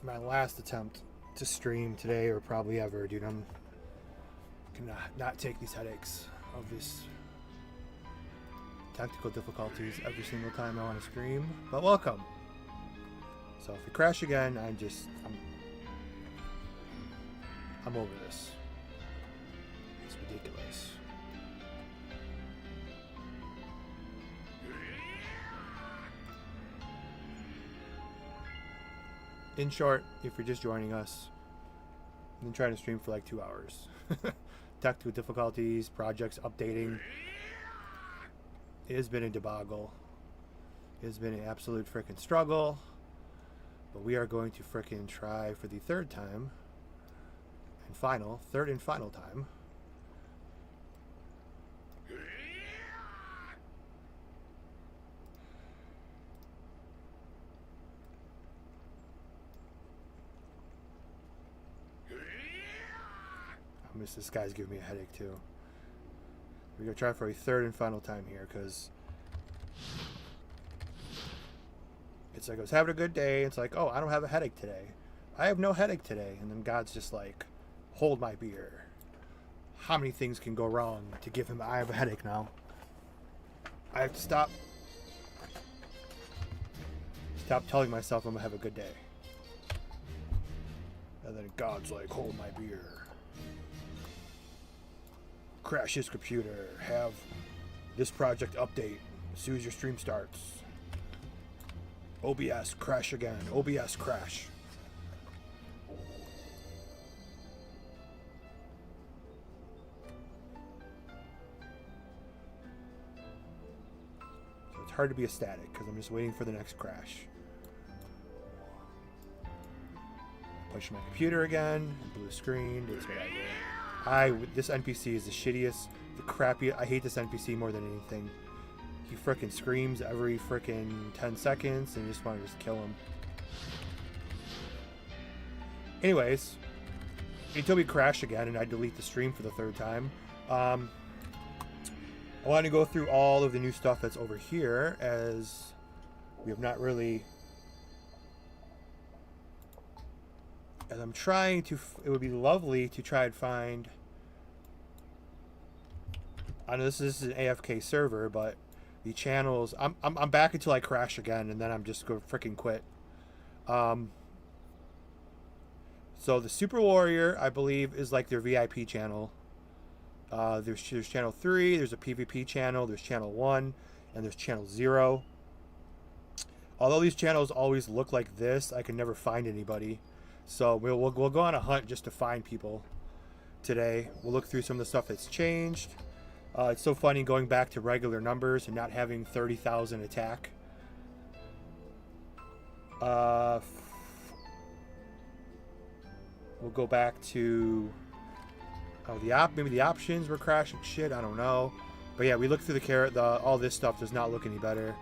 is my last attempt to stream today, or probably ever, dude. I'm gonna not take these headaches of this technical difficulties every single time I want to stream. But welcome. So if we crash again, I'm over this. It's ridiculous. In short, if you're just joining us, I've been trying to stream for like 2 hours. Technical difficulties, projects updating. It has been a debacle. It has been an absolute freaking struggle. But we are going to freaking try for the third and final time. This guy's giving me a headache too. We're gonna try for a third and final time here, because it's like I was having a good day. It's like, oh, I don't have a headache today. I have no headache today. And then God's just like, hold my beer. How many things can go wrong to give him? I have a headache now. I have to stop telling myself I'm gonna have a good day. And then God's like, hold my beer. Crash his computer. Have this project update as soon as your stream starts. OBS crash again. OBS crash. So it's hard to be ecstatic because I'm just waiting for the next crash. Push my computer again. Blue screen. It's what I do. This NPC is the shittiest, the crappiest. I hate this NPC more than anything. He frickin' screams every frickin' 10 seconds and you just want to just kill him. Anyways, until we crash again and I delete the stream for the third time, I want to go through all of the new stuff that's over here, as we have not really... And I'm trying to... It would be lovely to try and find... I know this is an AFK server, but the channels... I'm back until I crash again, and then I'm just going to freaking quit. So the Super Warrior, I believe, is like their VIP channel. There's channel 3, there's a PvP channel, there's channel 1, and there's channel 0. Although these channels always look like this, I can never find anybody. So we'll go on a hunt just to find people today. We'll look through some of the stuff that's changed. It's so funny going back to regular numbers and not having 30,000 attack. We'll go back to maybe the options were crashing shit. I don't know. But yeah, we look through all this stuff does not look any better.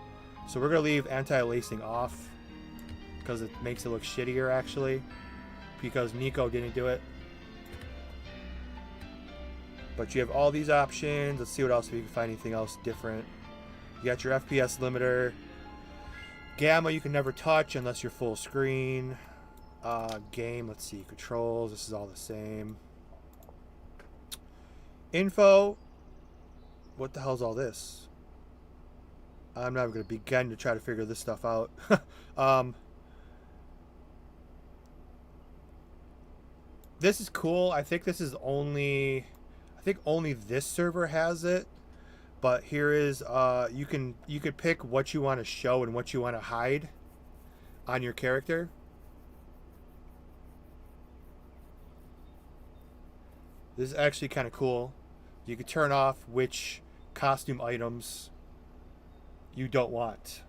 So we're gonna leave anti-lacing off because it makes it look shittier actually. Because Nico didn't do it. But you have all these options. Let's see what else, if you can find anything else different. You got your FPS limiter. Gamma you can never touch unless you're full screen. Game, let's see, controls, this is all the same. Info. What the hell's all this? I'm not going to begin to try to figure this stuff out. This is cool. I think only this server has it. But here is you could pick what you want to show and what you want to hide on your character. This is actually kind of cool. You could turn off which costume items you don't want,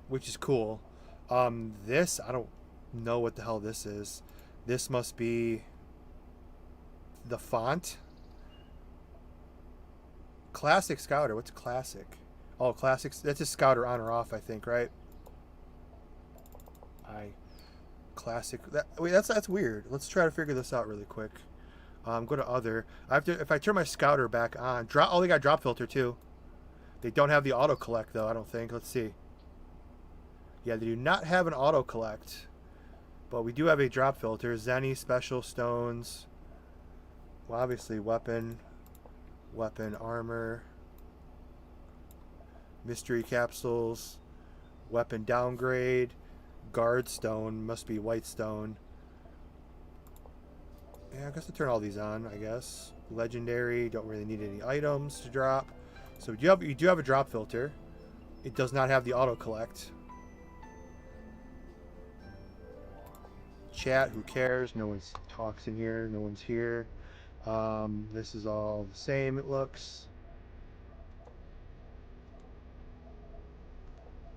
which is cool. This, I don't know what the hell this is. This must be the font. Classic Scouter. What's classic? Oh, classics. That's a Scouter on or off, I think, right? Classic. That's weird. Let's try to figure this out really quick. Go to other. If I turn my Scouter back on, oh, they got drop filter too. They don't have the auto collect though, I don't think. Let's see. Yeah, they do not have an auto collect. But we do have a drop filter. Zenny, special stones. Well, obviously weapon. Weapon, armor. Mystery capsules. Weapon downgrade. Guard stone. Must be white stone. Yeah, I guess I'll turn all these on, I guess. Legendary. Don't really need any items to drop. So you do have a drop filter. It does not have the auto collect. Chat, who cares? No one talks in here. No one's here. This is all the same, it looks.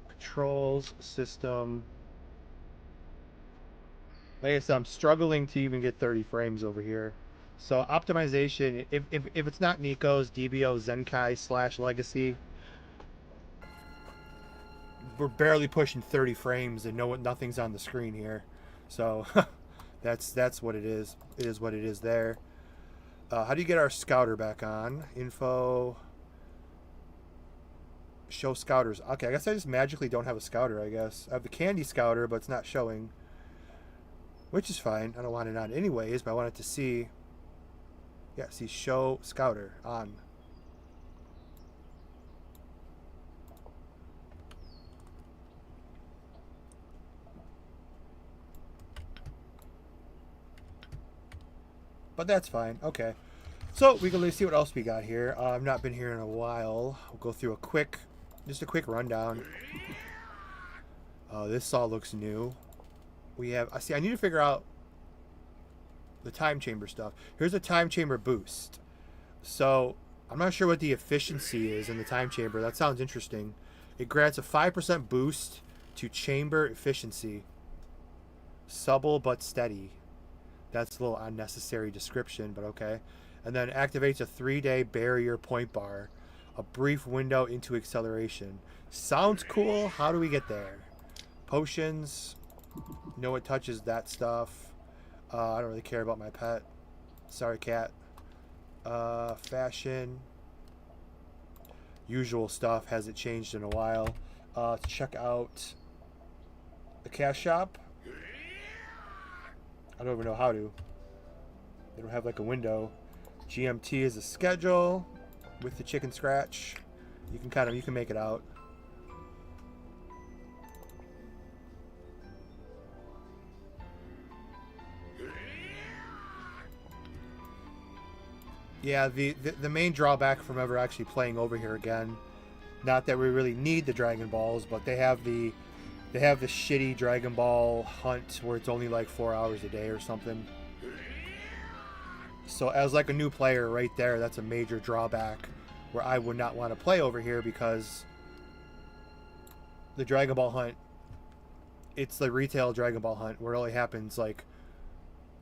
Controls, system. Like I said, I'm struggling to even get 30 frames over here. So optimization, if it's not Nico's, DBO, ZENKAI / Legacy, we're barely pushing 30 frames and nothing's on the screen here. So that's what it is. It is what it is there. How do you get our scouter back on? Info. Show scouters. Okay, I guess I just magically don't have a scouter, I guess. I have the candy scouter, but it's not showing. Which is fine. I don't want it on anyways, but I wanted to see. Yeah, see show scouter on. But that's fine. Okay. So we can see what else we got here. I've not been here in a while. We'll go through just a quick rundown. This all looks new. We have, I need to figure out the time chamber stuff. Here's a time chamber boost. So I'm not sure what the efficiency is in the time chamber. That sounds interesting. It grants a 5% boost to chamber efficiency. Supple but steady. That's a little unnecessary description, but okay. And then activates a 3-day barrier point bar. A brief window into acceleration. Sounds cool. How do we get there? Potions. No, it touches that stuff. I don't really care about my pet. Sorry, cat. Fashion. Usual stuff. Hasn't changed in a while. Check out the Cashapp. I don't even know how to. They don't have like a window. GMT is a schedule with the chicken scratch. You can make it out. Yeah, the main drawback from ever actually playing over here again, not that we really need the Dragon Balls, but they have the shitty Dragon Ball hunt where it's only like 4 hours a day or something. So as like a new player right there, that's a major drawback where I would not want to play over here, because the Dragon Ball hunt, it's the retail Dragon Ball hunt where it only happens like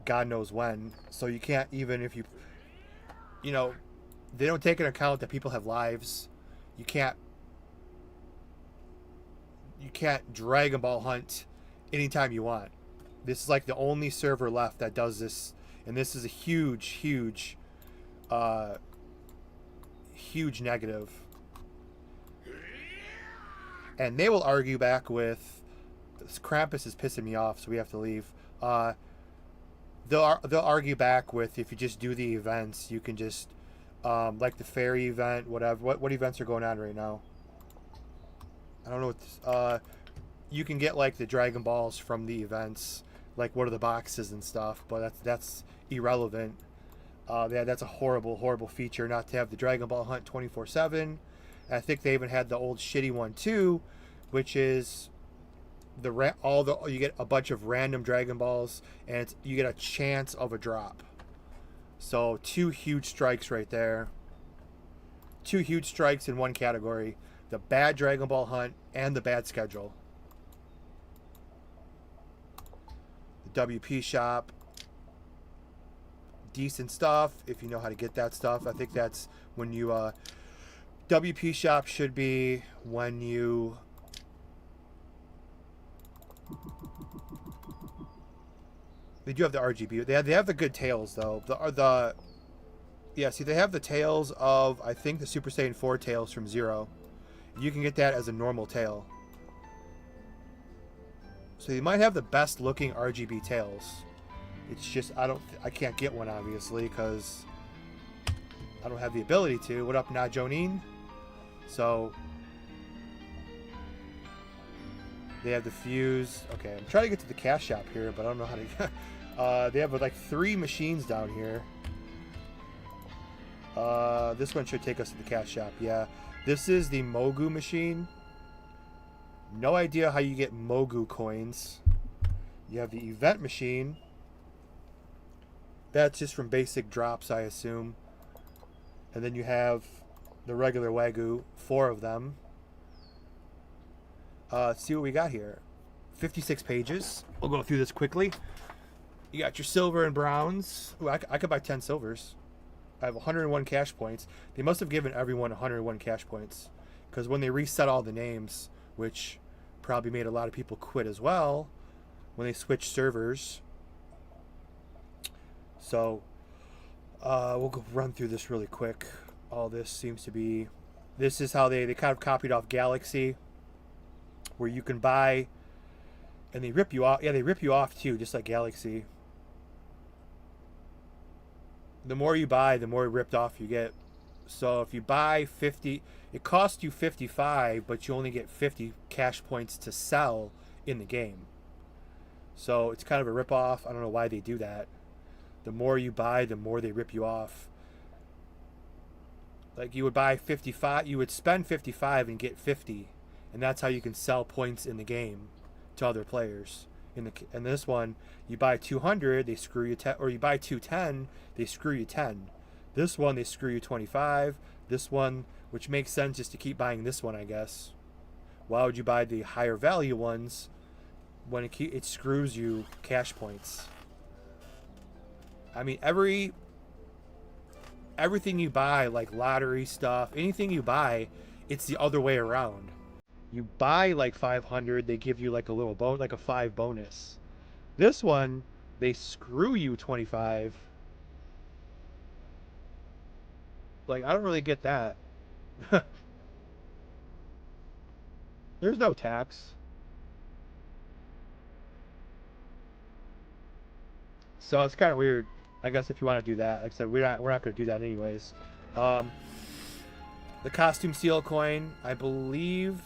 God knows when. So you can't, even if you know, they don't take into account that people have lives. You can't Dragon Ball hunt anytime you want. This is like the only server left that does this, and this is a huge negative. And they will argue back with, this Krampus is pissing me off, so we have to leave. They'll argue back with, if you just do the events, you can just like the fairy event, whatever. What events are going on right now? I don't know what this, you can get like the Dragon Balls from the events, like what are the boxes and stuff, but that's irrelevant. Yeah, that's a horrible feature, not to have the Dragon Ball hunt 24/7. I think they even had the old shitty one too, which is you get a bunch of random Dragon Balls and you get a chance of a drop. So 2 huge strikes right there. 2 huge strikes in one category: the bad Dragon Ball hunt and the bad schedule. The WP shop, decent stuff if you know how to get that stuff. I think that's when you WP shop should be when you they do have the RGB. They have the good tails though. Yeah, see, they have the tails of, I think, the Super Saiyan 4 tails from Zero. You can get that as a normal tail. So you might have the best looking RGB tails. It's just I can't get one obviously because I don't have the ability to. What up, Najonine? So they have the fuse. Okay, I'm trying to get to the Cashapp here, but I don't know how to. They have like 3 machines down here. This one should take us to the Cashapp. Yeah, this is the Mogu machine. No idea how you get Mogu coins. You have the event machine. That's just from basic drops, I assume. And then you have the regular Wagyu, 4 of them. Let's see what we got here. 56 pages. We'll go through this quickly. You got your silver and browns. Ooh, I could buy 10 silvers. I have 101 cash points. They must have given everyone 101 cash points. Because when they reset all the names, which probably made a lot of people quit as well, when they switched servers. So, we'll go run through this really quick. All this seems to be... This is how they kind of copied off Galaxy, where you can buy, and they rip you off. Yeah, they rip you off too, just like Galaxy. The more you buy, the more ripped off you get. So if you buy 50, it costs you 55, but you only get 50 cash points to sell in the game. So it's kind of a rip off. I don't know why they do that. The more you buy, the more they rip you off. Like you would buy 55, you would spend 55 and get 50, and that's how you can sell points in the game to other players. In this one, you buy 200, they screw you 10, or you buy 210, they screw you 10. This one, they screw you 25. This one, which makes sense just to keep buying this one, I guess. Why would you buy the higher value ones when it screws you cash points? I mean, everything you buy, like lottery stuff, anything you buy, it's the other way around. You buy like 500, they give you like a little bonus, like a 5 bonus. This one, they screw you 25. Like, I don't really get that. There's no tax. So it's kind of weird. I guess if you want to do that, like I said, we're not going to do that anyways. The costume seal coin, I believe.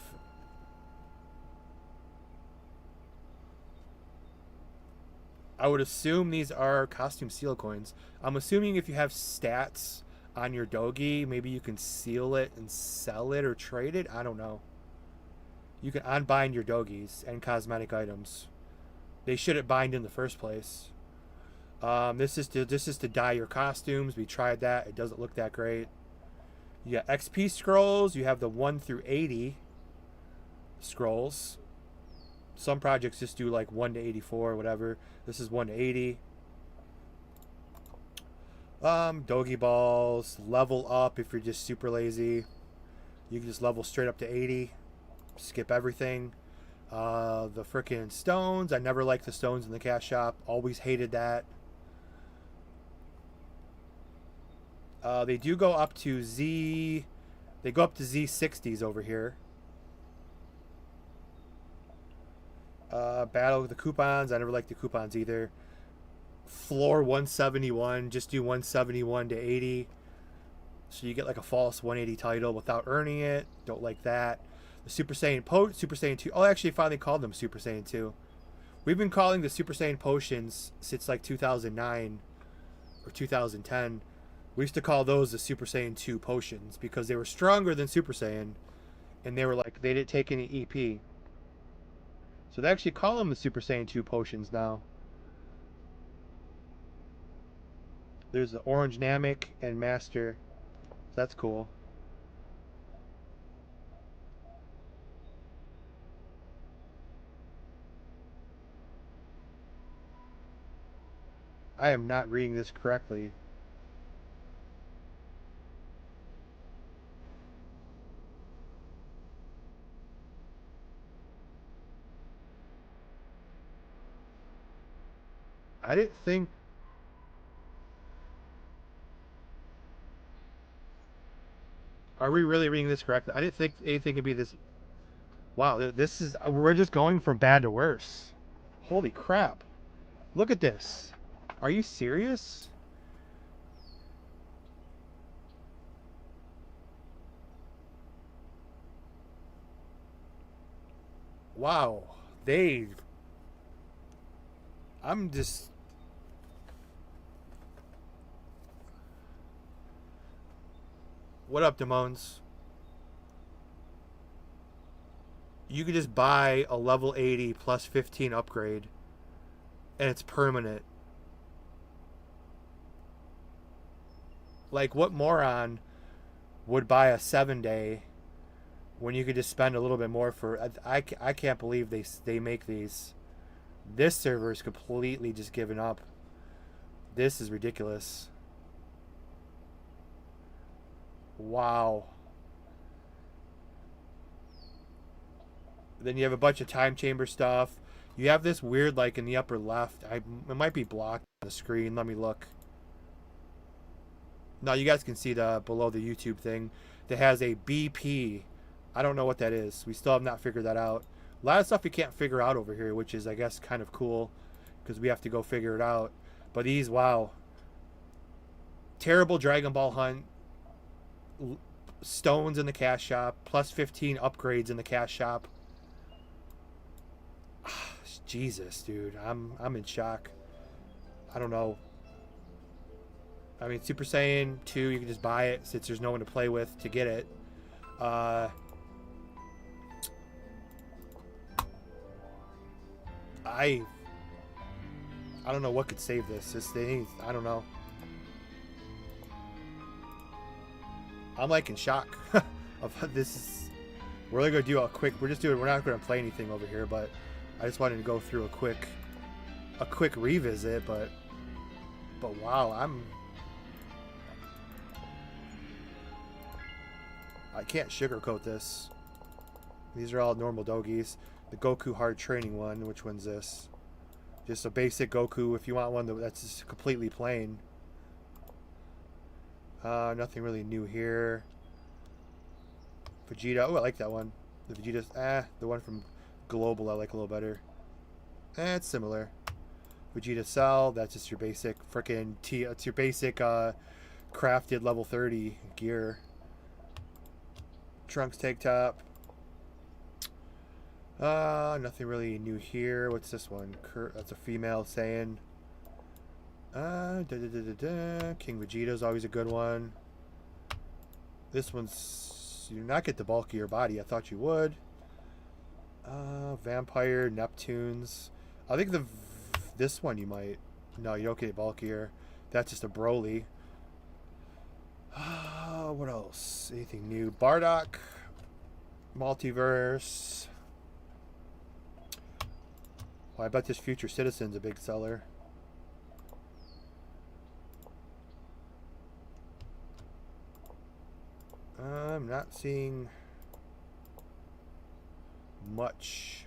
I would assume these are costume seal coins. I'm assuming if you have stats on your dogi, maybe you can seal it and sell it or trade it. I don't know. You can unbind your dogis and cosmetic items. They shouldn't bind in the first place. This is to dye your costumes. We tried that. It doesn't look that great. You got XP scrolls. You have the 1 through 80 scrolls. Some projects just do like 1 to 84 or whatever. This is 1 to 80. Dogi balls. Level up if you're just super lazy. You can just level straight up to 80. Skip everything. The frickin' stones. I never liked the stones in the Cashapp. Always hated that. They do go up to Z. They go up to Z60s over here. Battle with the coupons. I never liked the coupons either. Floor 171. Just do 171 to 80. So you get like a false 180 title without earning it. Don't like that. The Super Saiyan Super Saiyan 2. Oh, actually, finally called them Super Saiyan 2. We've been calling the Super Saiyan potions since like 2009 or 2010. We used to call those the Super Saiyan 2 potions because they were stronger than Super Saiyan, and they were like they didn't take any EP. So they actually call them the Super Saiyan 2 potions now. There's the Orange Namek and Master. That's cool. I am not reading this correctly. I didn't think... Are we really reading this correctly? I didn't think anything could be this... Wow, this is... We're just going from bad to worse. Holy crap. Look at this. Are you serious? Wow. I'm just... What up, Damones? You could just buy a level 80 plus 15 upgrade, and it's permanent. Like, what moron would buy a 7-day when you could just spend a little bit more for... I can't believe they make these. This server is completely just given up. This is ridiculous. Wow. Then you have a bunch of time chamber stuff. You have this weird, like, in the upper left. It might be blocked on the screen. Let me look. No, you guys can see the below the YouTube thing that has a BP. I don't know what that is. We still have not figured that out. A lot of stuff you can't figure out over here, which is, I guess, kind of cool because we have to go figure it out. But these, wow. Terrible Dragon Ball hunt. Stones in the cash shop. Plus 15 upgrades in the cash shop. Jesus, dude. I'm in shock. I don't know. I mean, Super Saiyan 2, you can just buy it since there's no one to play with to get it. I don't know what could save this. This thing, I don't know. I'm like in shock of this. We're only gonna do a quick. We're not gonna play anything over here, but I just wanted to go through a quick revisit. But wow, I can't sugarcoat this. These are all normal doggies. The Goku hard training one. Which one's this? Just a basic Goku. If you want one that's just completely plain. Nothing really new here. Vegeta. Oh, I like that one. The Vegeta's... the one from Global I like a little better. It's similar. Vegeta Cell. That's just your basic frickin' it's your basic crafted level 30 gear. Trunks tank top. Nothing really new here. What's this one? That's a female Saiyan. King Vegeta's always a good one. This one's... You do not get the bulkier body. I thought you would. Vampire, Neptunes. I think this one you might... No, you don't get bulkier. That's just a Broly. What else? Anything new? Bardock. Multiverse. Well, I bet this Future Citizen's a big seller. I'm not seeing much.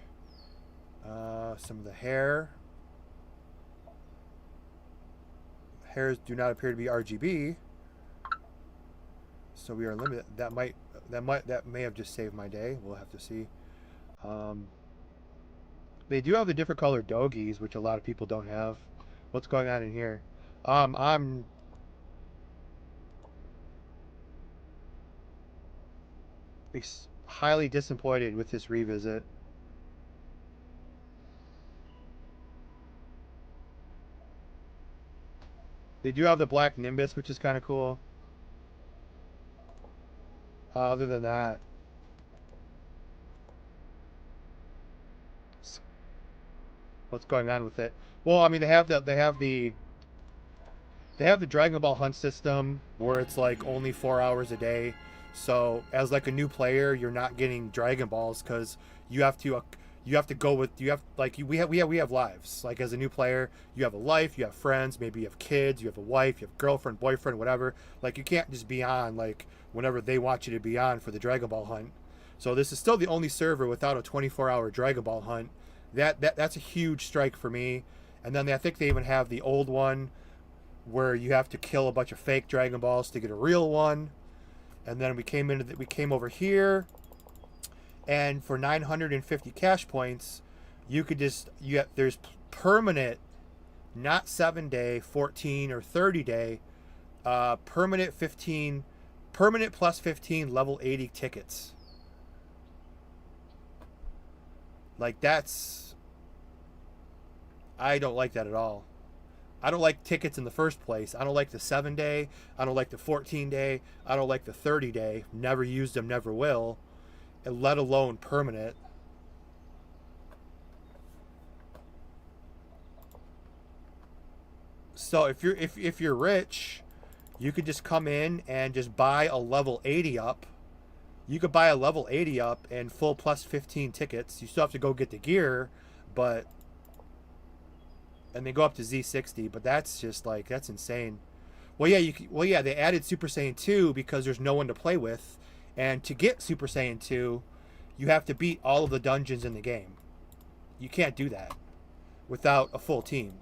Some of the hair. Hairs do not appear to be RGB. So we are limited. That may have just saved my day. We'll have to see. They do have the different colored doggies, which a lot of people don't have. What's going on in here? I'm highly disappointed with this revisit. They do have the black Nimbus, which is kind of cool. Other than that, what's going on with it? Well, I mean, they have the Dragon Ball Hunt system where it's like only 4 hours a day. So as like a new player, you're not getting Dragon Balls because you have to go with we have lives. Like as a new player, you have a life, you have friends, maybe you have kids, you have a wife, you have girlfriend, boyfriend, whatever. Like you can't just be on like whenever they want you to be on for the Dragon Ball Hunt. So this is still the only server without a 24-hour Dragon Ball Hunt. That's a huge strike for me. And then I think they even have the old one where you have to kill a bunch of fake Dragon Balls to get a real one. And then we came over here, and for 950 cash points, you could just there's permanent, not 7-day, 14 or 30-day, permanent 15, permanent plus 15 level 80 tickets. Like I don't like that at all. I don't like tickets in the first place. I don't like the 7-day. I don't like the 14-day. I don't like the 30-day. Never used them, never will. And let alone permanent. So if you're rich, you could just come in and just buy a level 80 up. You could buy a level 80 up and full plus 15 tickets. You still have to go get the gear, but and they go up to Z60, but that's just like, that's insane. Well, yeah, they added Super Saiyan 2 because there's no one to play with, and to get Super Saiyan 2, you have to beat all of the dungeons in the game. You can't do that without a full team,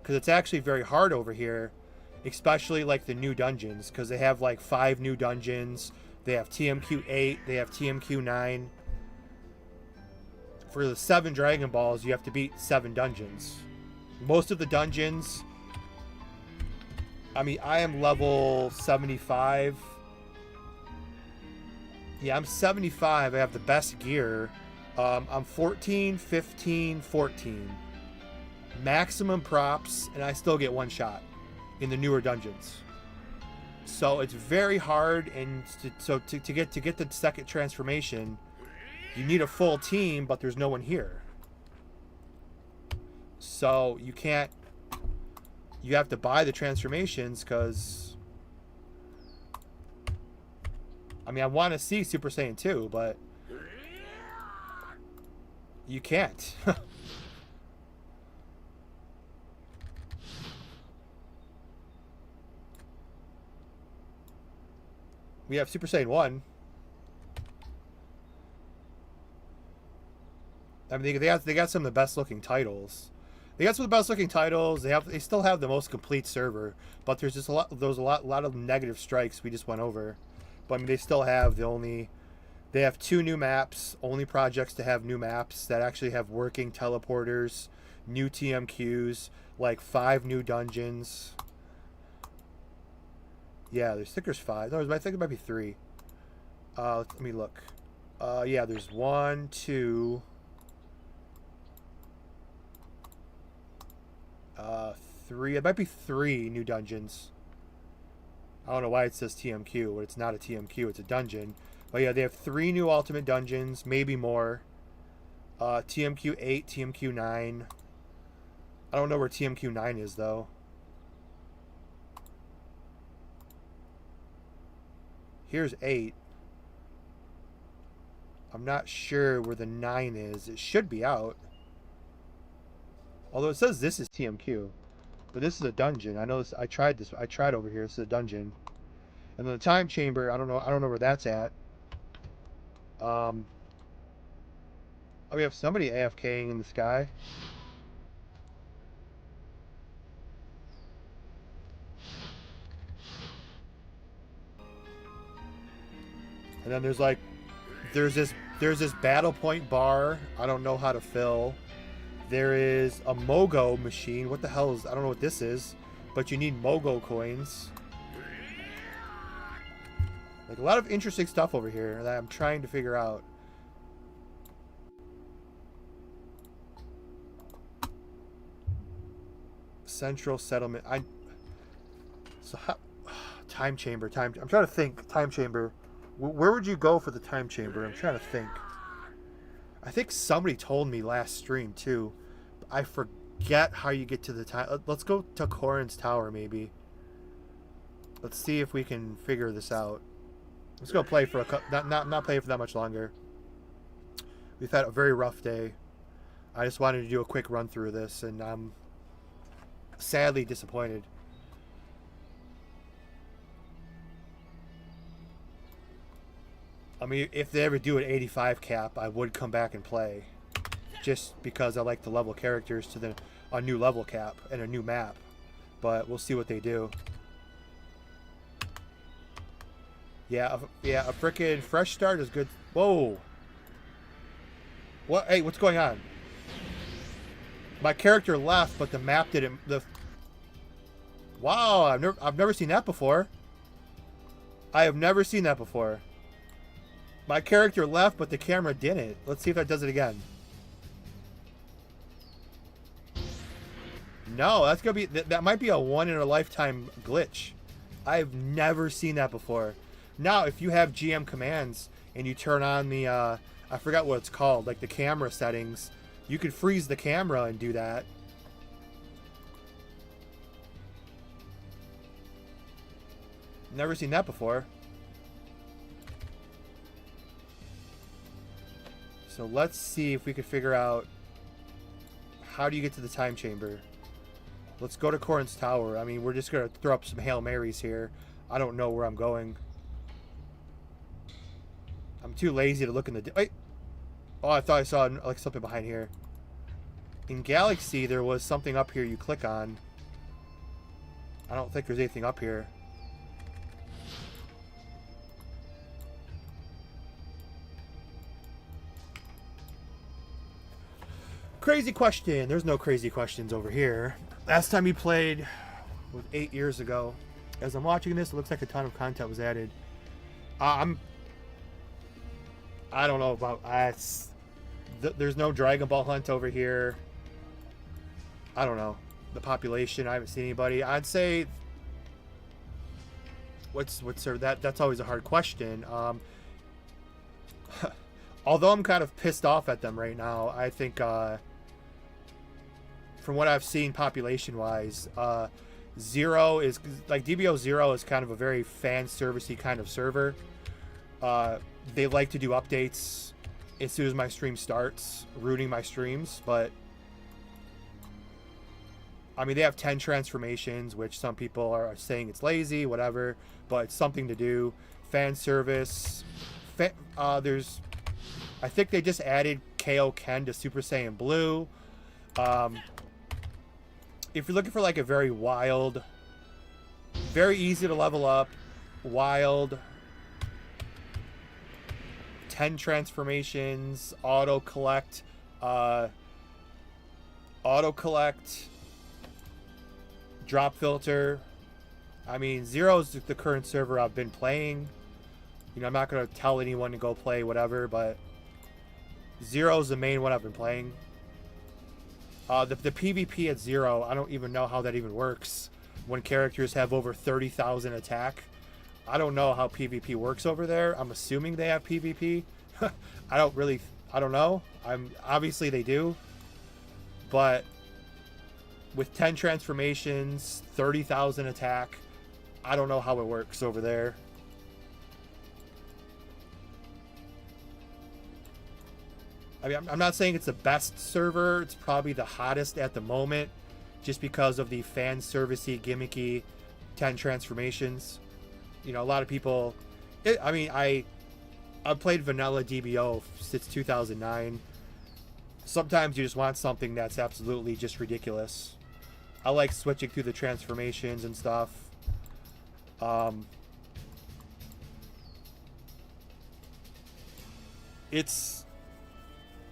because it's actually very hard over here, especially like the new dungeons, because they have like 5 new dungeons. They have TMQ 8, they have TMQ 9. For the 7 Dragon Balls, you have to beat 7 dungeons. Most of the dungeons, I mean, I am level 75. Yeah, I'm 75. I have the best gear. I'm 14, 15, 14. Maximum props, and I still get 1 shot in the newer dungeons. So it's very hard, and to get the second transformation, you need a full team, but there's no one here. So you can't. You have to buy the transformations because. I mean, I want to see Super Saiyan 2, but you can't. We have Super Saiyan 1. I mean, they got some of the best looking titles. They got some of the best looking titles. They still have the most complete server, but there's just a lot of negative strikes we just went over. But I mean, they still have they have 2 new maps, only projects to have new maps that actually have working teleporters, new TMQs, like 5 new dungeons. Yeah, I think there's 5. No, I think it might be 3. Let me look. Yeah, there's 1, 2. 3. It might be 3 new dungeons. I don't know why it says TMQ, but it's not a TMQ, it's a dungeon. But yeah, they have 3 new ultimate dungeons, maybe more. TMQ 8, TMQ 9. I don't know where TMQ 9 is though. Here's 8. I'm not sure where the 9 is. It should be out. Although it says this is TMQ. But this is a dungeon. I know this. I tried this. I tried over here. This is a dungeon. And then the time chamber, I don't know where that's at. Oh, we have somebody AFKing in the sky. And then there's this battle point bar. I don't know how to fill. There is a Mogo machine. What the hell is... I don't know what this is. But you need Mogo coins. Like, a lot of interesting stuff over here that I'm trying to figure out. Central settlement. Time chamber. I'm trying to think. Time chamber. Where would you go for the time chamber? I'm trying to think. I think somebody told me last stream too. I forget how you get to the time. Let's go to Corrin's Tower maybe. Let's see if we can figure this out. Let's go play for not play for that much longer. We've had a very rough day. I just wanted to do a quick run through this, and I'm sadly disappointed. I mean, if they ever do an 85 cap, I would come back and play. Just because I like to level characters to a new level cap and a new map. But we'll see what they do. Yeah, a frickin' fresh start is good. Whoa! What? Hey, what's going on? My character left, but the map didn't. Wow, I've never seen that before. I have never seen that before. My character left, but the camera didn't. Let's see if that does it again. No, that's gonna be that might be a one in a lifetime glitch. I've never seen that before. Now, if you have GM commands and you turn on the I forgot what it's called, like the camera settings, you could freeze the camera and do that. Never seen that before. So let's see if we could figure out how do you get to the time chamber. Let's go to Corin's Tower. I mean, we're just going to throw up some Hail Marys here. I don't know where I'm going. I'm too lazy to look in the... Wait! Oh, I thought I saw like something behind here. In Galaxy, there was something up here you click on. I don't think there's anything up here. Crazy question. There's no crazy questions over here. Last time you played was 8 years ago. As I'm watching this, it looks like a ton of content was added. I don't know about there's no Dragon Ball hunt over here. I don't know the population. I haven't seen anybody. I'd say what's that's always a hard question. Although I'm kind of pissed off at them right now, I think from what I've seen population-wise, Zero is like DBO Zero is kind of a very fan servicey kind of server. They like to do updates as soon as my stream starts, rooting my streams, but I mean they have 10 transformations, which some people are saying it's lazy, whatever, but it's something to do. Fan service. There's, I think they just added KO Ken to Super Saiyan Blue. If you're looking for like a very wild, very easy to level up, wild, 10 transformations, auto collect, drop filter. I mean, Zero's the current server I've been playing. You know, I'm not going to tell anyone to go play whatever, but Zero's the main one I've been playing. The PvP at Zero, I don't even know how that even works when characters have over 30,000 attack. I don't know how PvP works over there. I'm assuming they have PvP. I don't know. Obviously they do. But with 10 transformations, 30,000 attack, I don't know how it works over there. I mean, I'm not saying it's the best server. It's probably the hottest at the moment just because of the fan servicey, gimmicky 10 transformations. You know, a lot of people... I've played vanilla DBO since 2009. Sometimes you just want something that's absolutely just ridiculous. I like switching through the transformations and stuff. It's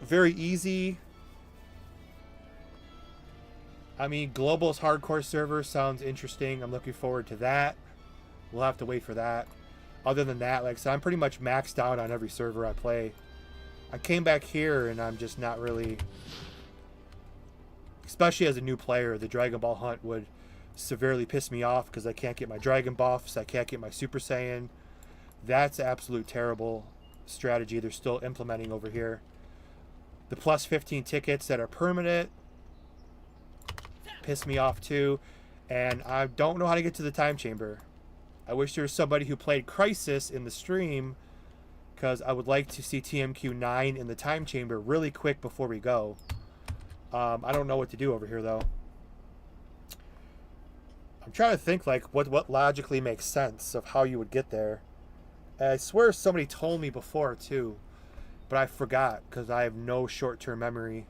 very easy. I mean, Global's hardcore server sounds interesting. I'm looking forward to that. We'll have to wait for that. Other than that, like I said, I'm pretty much maxed out on every server I play. I came back here and I'm just not really... Especially as a new player, the Dragon Ball hunt would severely piss me off because I can't get my Dragon buffs. I can't get my Super Saiyan. That's absolute terrible strategy they're still implementing over here. The plus 15 tickets that are permanent piss me off too. And I don't know how to get to the time chamber. I wish there was somebody who played Crisis in the stream because I would like to see TMQ9 in the time chamber really quick before we go. I don't know what to do over here though. I'm trying to think like what logically makes sense of how you would get there. And I swear somebody told me before too. But I forgot because I have no short-term memory.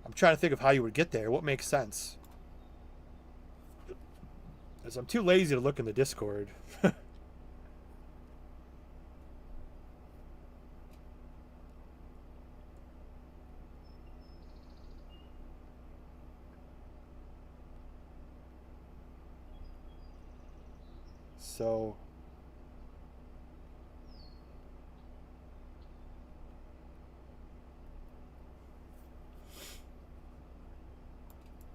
I'm trying to think of how you would get there. What makes sense? Because I'm too lazy to look in the Discord. So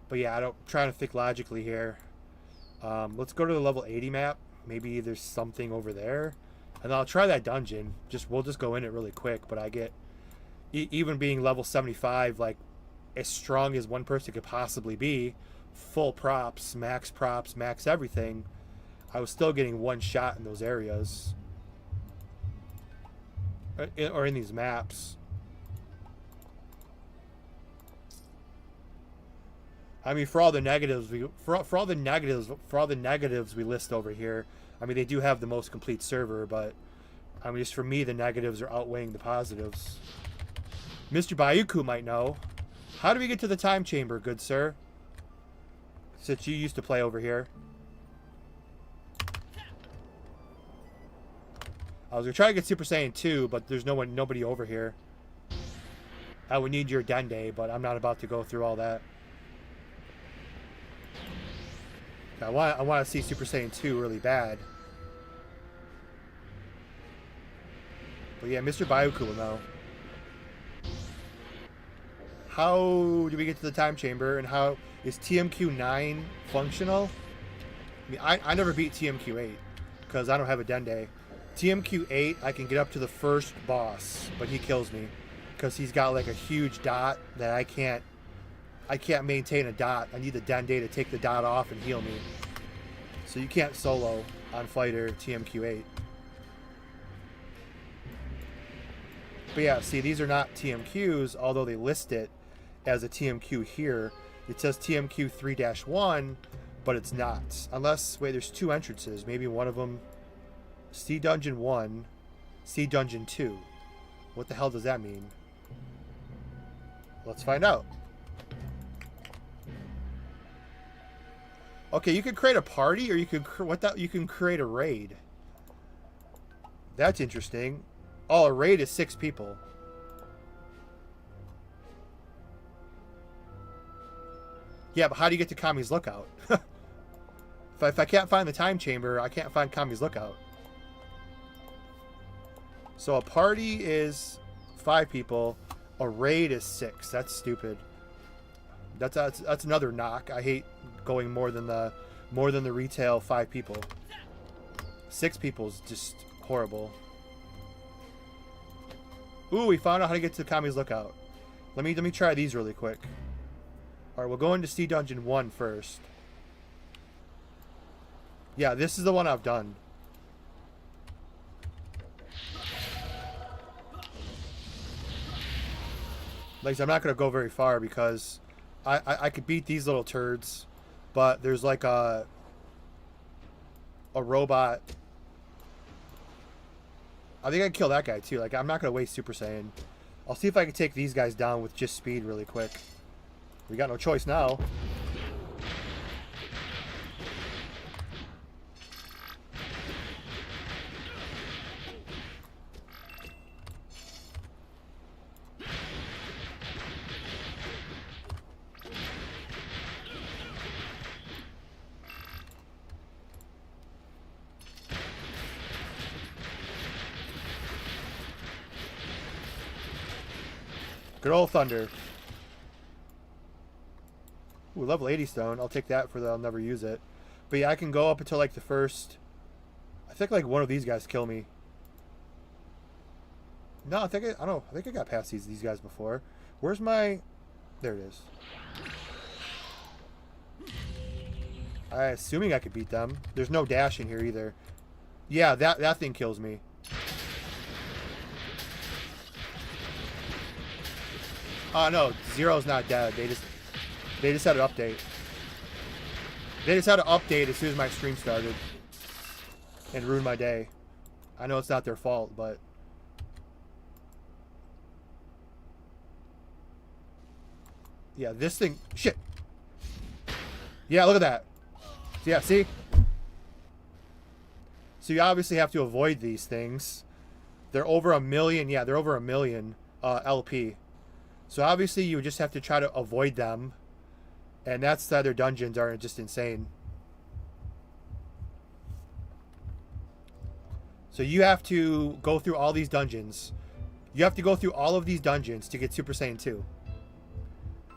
but yeah, I'm trying to think logically here. Let's go to the level 80 map. Maybe there's something over there, and I'll try that dungeon. We'll just go in it really quick. But I get even being level 75, like as strong as one person could possibly be, full props, max everything. I was still getting one shot in those areas, or in these maps. I mean, for all the negatives we list over here, I mean, they do have the most complete server, but I mean, just for me, the negatives are outweighing the positives. Mr. Bayuku might know. How do we get to the time chamber, good sir? Since you used to play over here. I was gonna try to get Super Saiyan 2, but there's nobody over here. I would need your Dende, but I'm not about to go through all that. I want to see Super Saiyan 2 really bad. But yeah, Mr. Bayuku will know. How do we get to the time chamber, and how is TMQ 9 functional? I mean, I never beat TMQ 8 because I don't have a Dende. TMQ 8, I can get up to the first boss, but he kills me because he's got like a huge dot that I can't maintain a dot. I need the Dende to take the dot off and heal me. So you can't solo on fighter TMQ 8. But yeah, see, these are not TMQs, although they list it as a TMQ here. It says TMQ 3-1, but it's not. Unless, wait, there's two entrances. Maybe one of them, C Dungeon 1, C Dungeon 2. What the hell does that mean? Let's find out. Okay, you can create a party, or you can you can create a raid. That's interesting. Oh, a raid is 6 people. Yeah, but how do you get to Kami's Lookout? If I can't find the time chamber, I can't find Kami's Lookout. So a party is 5 people. A raid is 6. That's stupid. That's another knock. I hate going more than the retail 5 people. 6 people is just horrible. Ooh, we found out how to get to Kami's Lookout. Let me try these really quick. All right, we'll go into C Dungeon 1 first. Yeah, this is the one I've done. Like I said, I'm not gonna go very far because I could beat these little turds, but there's like a robot. I think I can kill that guy too. Like, I'm not gonna waste Super Saiyan. I'll see if I can take these guys down with just speed really quick. We got no choice now. Good old Thunder. Ooh, level 80 stone. I'll take that for the I'll never use it. But yeah, I can go up until like the first... I think like one of these guys kill me. No, I think I think I got past these guys before. Where's my... There it is. I'm assuming I could beat them. There's no dash in here either. Yeah, that thing kills me. Oh no, Zero's not dead. They just had an update. They just had an update as soon as my stream started and ruined my day. I know it's not their fault, but yeah, this thing, shit. Yeah, look at that. Yeah, see? So you obviously have to avoid these things. They're over 1 million. Yeah, they're over 1 million LP. So obviously you just have to try to avoid them. And that's the other dungeons are just insane. So you have to go through all these dungeons. You have to go through all of these dungeons to get Super Saiyan 2.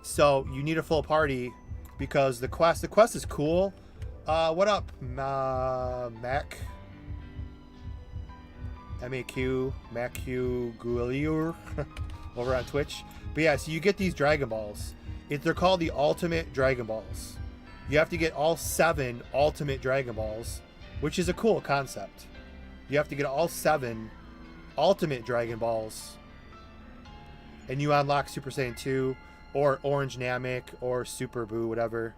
So you need a full party because the quest is cool. What up, Mac? MAQ, MacQ Guiliur over on Twitch. But yeah, so you get these Dragon Balls. They're called the Ultimate Dragon Balls. You have to get all 7 Ultimate Dragon Balls, which is a cool concept. You have to get all 7 Ultimate Dragon Balls, and you unlock Super Saiyan 2, or Orange Namek, or Super Buu, whatever.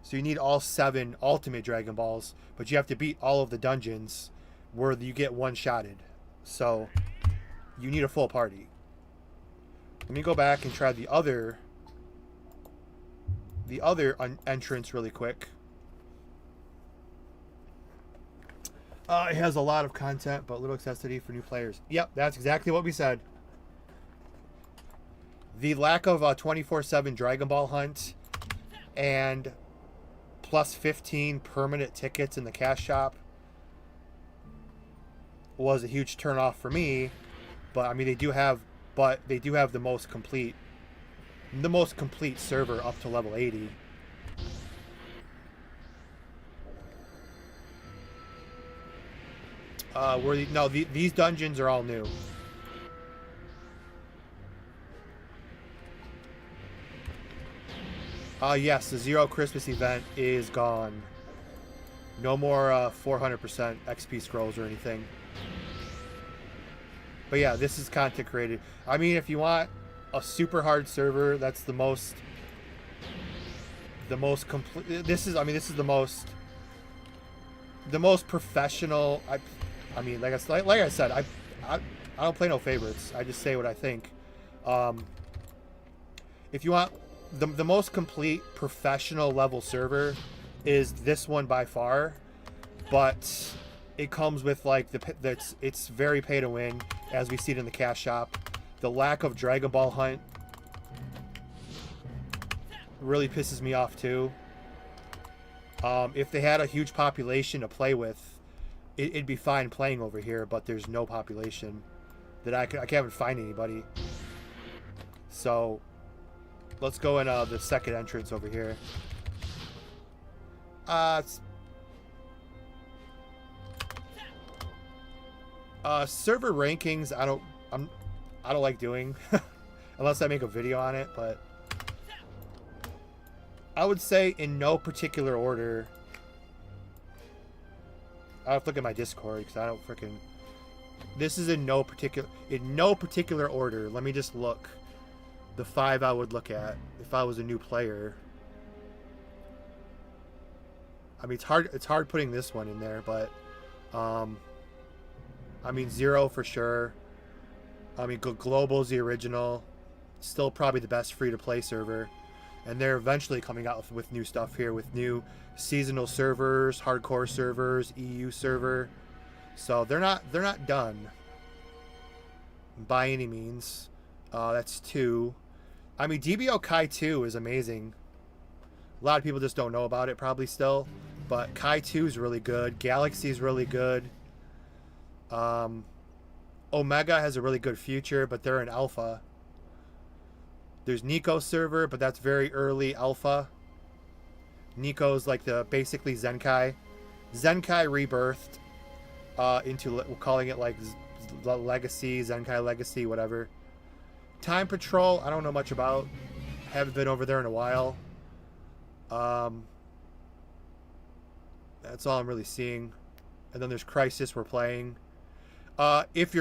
So you need all 7 Ultimate Dragon Balls, but you have to beat all of the dungeons where you get one-shotted. So you need a full party. Let me go back and try the other entrance really quick. It has a lot of content, but little accessibility for new players. Yep, that's exactly what we said. The lack of a 24/7 Dragon Ball hunt and plus 15 permanent tickets in the cash shop was a huge turnoff for me. But I mean, they do have the most complete server up to level 80. These dungeons are all new. Yes, the Zero Christmas event is gone. No more 400% XP scrolls or anything. But yeah, this is content created. I mean, if you want a super hard server, that's the most complete. This is the most professional. I mean, like I said, I don't play no favorites. I just say what I think. If you want the most complete professional level server, is this one by far, but it comes with like it's very pay to win, as we see it in the cash shop. The lack of Dragon Ball hunt really pisses me off too. If they had a huge population to play with, it'd be fine playing over here, but there's no population that I can't even find anybody. So let's go in the second entrance over here. Server rankings, I don't like doing unless I make a video on it, but I would say in no particular order. I have to look at my Discord because I don't freaking. This is in no particular order. Let me just look. The 5 I would look at if I was a new player. I mean, it's hard putting this one in there, but I mean, Zero for sure. I mean, Global's the original. Still probably the best free-to-play server. And they're eventually coming out with new stuff here, with new seasonal servers, hardcore servers, EU server. So they're not done by any means. That's 2. I mean, DBO Kai 2 is amazing. A lot of people just don't know about it probably still. But Kai 2 is really good. Galaxy is really good. Omega has a really good future, but they're in alpha. There's Nico's server, but that's very early alpha. Nico's like basically Zenkai. Zenkai rebirthed into, we're calling it like Legacy, Zenkai Legacy, whatever. Time Patrol, I don't know much about. Haven't been over there in a while. That's all I'm really seeing. And then there's Crisis we're playing. If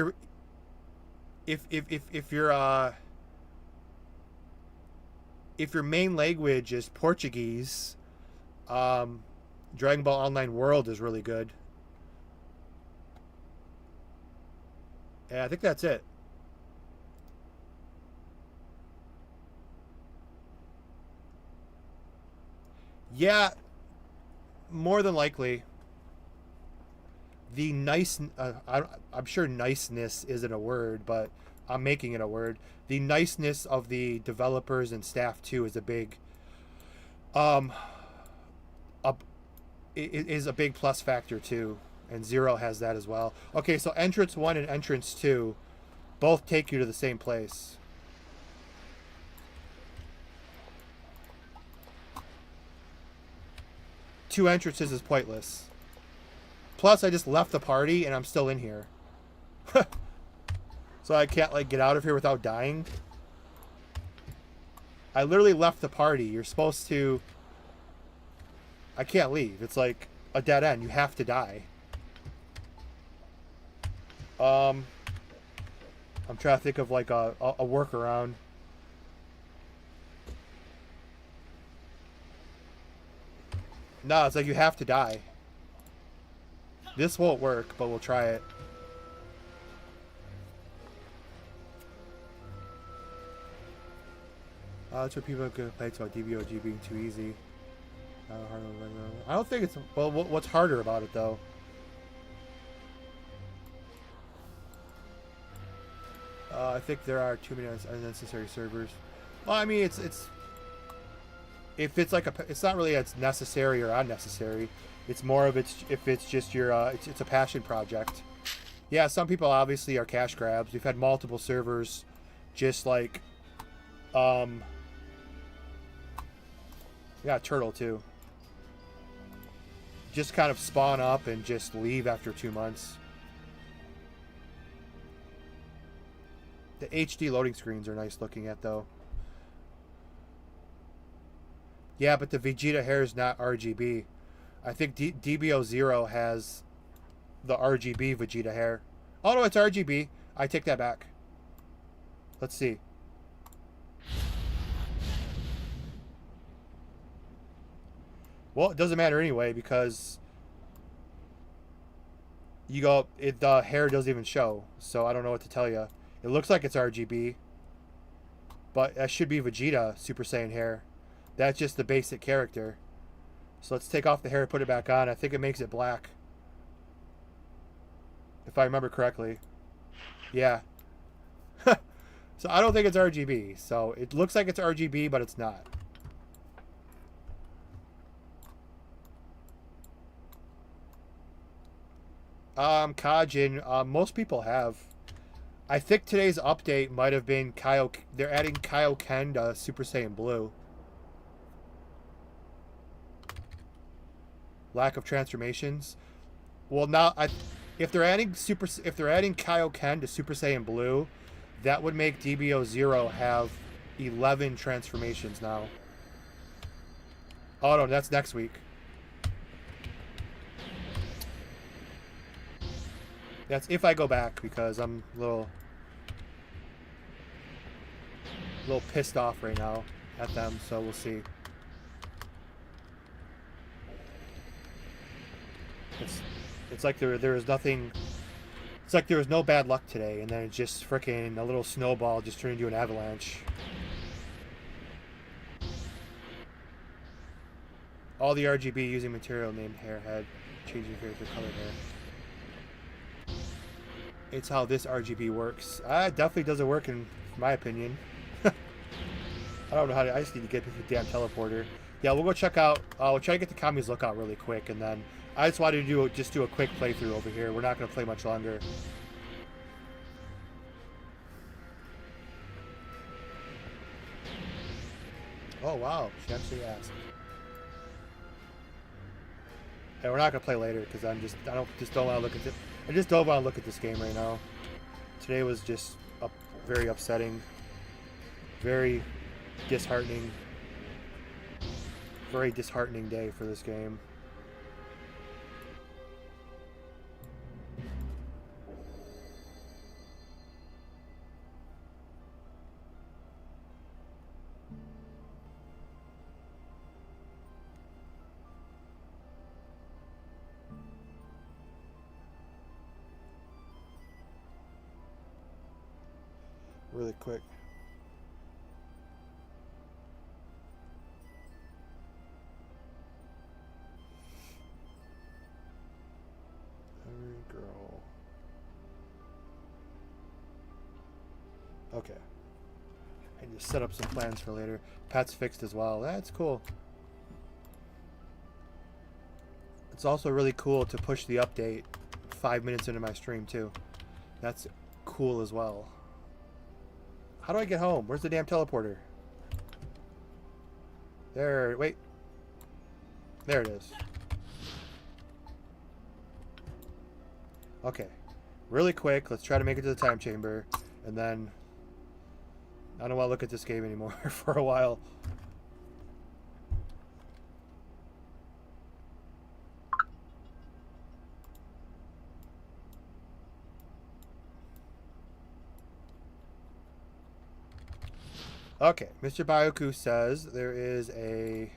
your main language is Portuguese, Dragon Ball Online World is really good. Yeah, I think that's it. Yeah, more than likely. The nice, I'm sure niceness isn't a word, but I'm making it a word. The niceness of the developers and staff too is a big, is a big plus factor too. And 0 has that as well. Okay, so entrance 1 and entrance 2 both take you to the same place. Two entrances is pointless. Plus, I just left the party and I'm still in here. So I can't, like, get out of here without dying. I literally left the party. You're supposed to... I can't leave. It's like a dead end. You have to die. I'm trying to think of, like, a workaround. No, it's like you have to die. This won't work, but we'll try it. That's what people are going to play about DBOG being too easy. I don't think it's... Well, what's harder about it, though? I think there are too many unnecessary servers. Well, I mean, it's if it's like it's not really it's necessary or unnecessary. It's more of if it's just your it's a passion project. Yeah, some people obviously are cash grabs. We've had multiple servers, just like, yeah, turtle too. Just kind of spawn up and just leave after 2 months. The HD loading screens are nice looking at, though. Yeah, but the Vegeta hair is not RGB. I think DBO0 has the RGB Vegeta hair. Oh, no, it's RGB. I take that back. Let's see. Well, it doesn't matter anyway, because you go, the hair doesn't even show, so I don't know what to tell you. It looks like it's RGB, but that should be Vegeta Super Saiyan hair. That's just the basic character. So let's take off the hair and put it back on. I think it makes it black, if I remember correctly. Yeah. So I don't think it's RGB. So it looks like it's RGB, but it's not. Kajin, most people have. I think today's update might have been they're adding Kaioken to Super Saiyan Blue. Lack of transformations. Well, now if they're adding Kaioken to Super Saiyan Blue, that would make DBO0 have 11 transformations now. Oh no, that's next week. That's if I go back, because I'm a little pissed off right now at them, so we'll see. It's like there is nothing. It's like there was no bad luck today, and then it just frickin' a little snowball just turned into an avalanche. All the RGB using material named hairhead, changing character color hair. It's how this RGB works. It definitely doesn't work in my opinion. I don't know how to. I just need to get the damn teleporter. Yeah, we'll go check out. We'll try to get the Kami's Lookout really quick, and then I just wanted to do a quick playthrough over here. We're not going to play much longer. Oh wow, she actually asked. And we're not going to play later because I don't want to look at this. I just don't want to look at this game right now. Today was just very upsetting, very disheartening day for this game. Really quick. Every girl. Okay. I just set up some plans for later. Pat's fixed as well. That's cool. It's also really cool to push the update 5 minutes into my stream too. That's cool as well. How do I get home? Where's the damn teleporter? There, wait. There it is. Okay. Really quick, let's try to make it to the time chamber. And then... I don't want to look at this game anymore for a while. Okay, Mr. Byoku says there is a...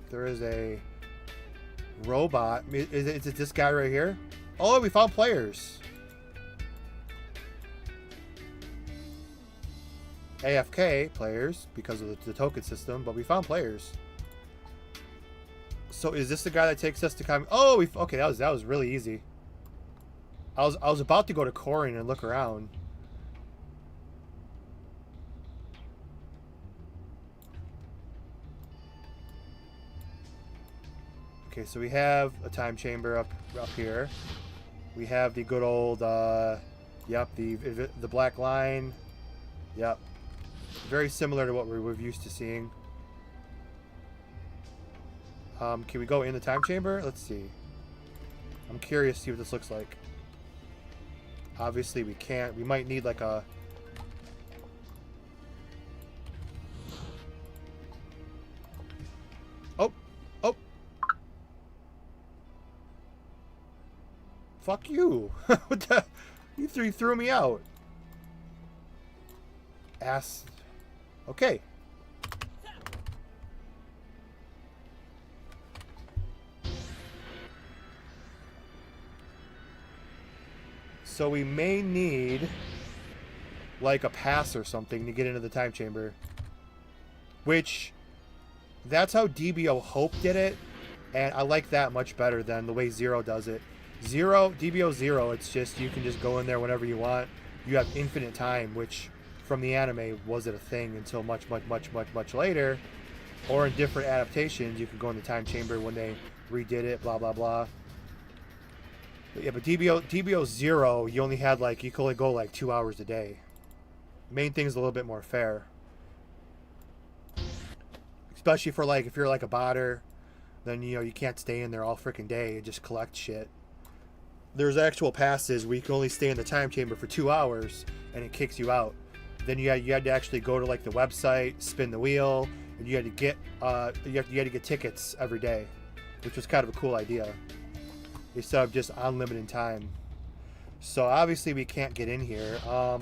There is a robot. Is it this guy right here? Oh, we found players. AFK players because of the token system, but we found players. So is this the guy that takes us to come? Oh, okay. That was really easy. I was about to go to Corin and look around. Okay, so we have a time chamber up here. We have the good old, yep, the black line. Yep, very similar to what we're used to seeing. Can we go in the time chamber? Let's see. I'm curious to see what this looks like. Obviously, we can't. We might need like a... Oh! Oh! Fuck you! What the... You threw me out. Ass. Okay. So we may need like a pass or something to get into the time chamber. Which, that's how DBO Hope did it. And I like that much better than the way Zero does it. DBO Zero, it's just, you can just go in there whenever you want. You have infinite time, which from the anime wasn't a thing until much later. Or in different adaptations, you could go in the time chamber when they redid it, blah, blah, blah. Yeah, but DBO Zero, you only had like, you could only go like 2 hours a day. Main thing is a little bit more fair. Especially for like, if you're like a botter, then you know, you can't stay in there all freaking day and just collect shit. There's actual passes where you can only stay in the time chamber for 2 hours and it kicks you out. Then you had to actually go to like the website, spin the wheel, and you had to get you had to get tickets every day, which was kind of a cool idea. Instead of just unlimited time. So obviously we can't get in here. Oh,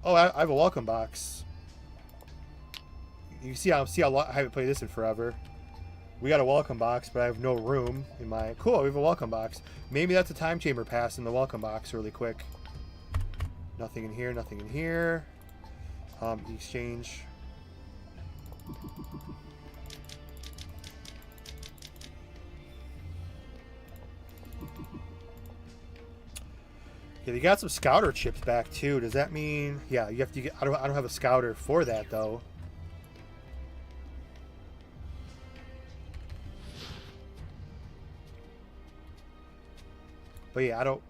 I have a welcome box. You see how I haven't played this in forever. We got a welcome box, but I have no room in my... Cool, we have a welcome box. Maybe that's a time chamber pass in the welcome box really quick. Nothing in here, nothing in here. Exchange... Yeah, they got some scouter chips back too. Does that mean... Yeah, you have to get... I don't have a scouter for that though. But yeah, I don't...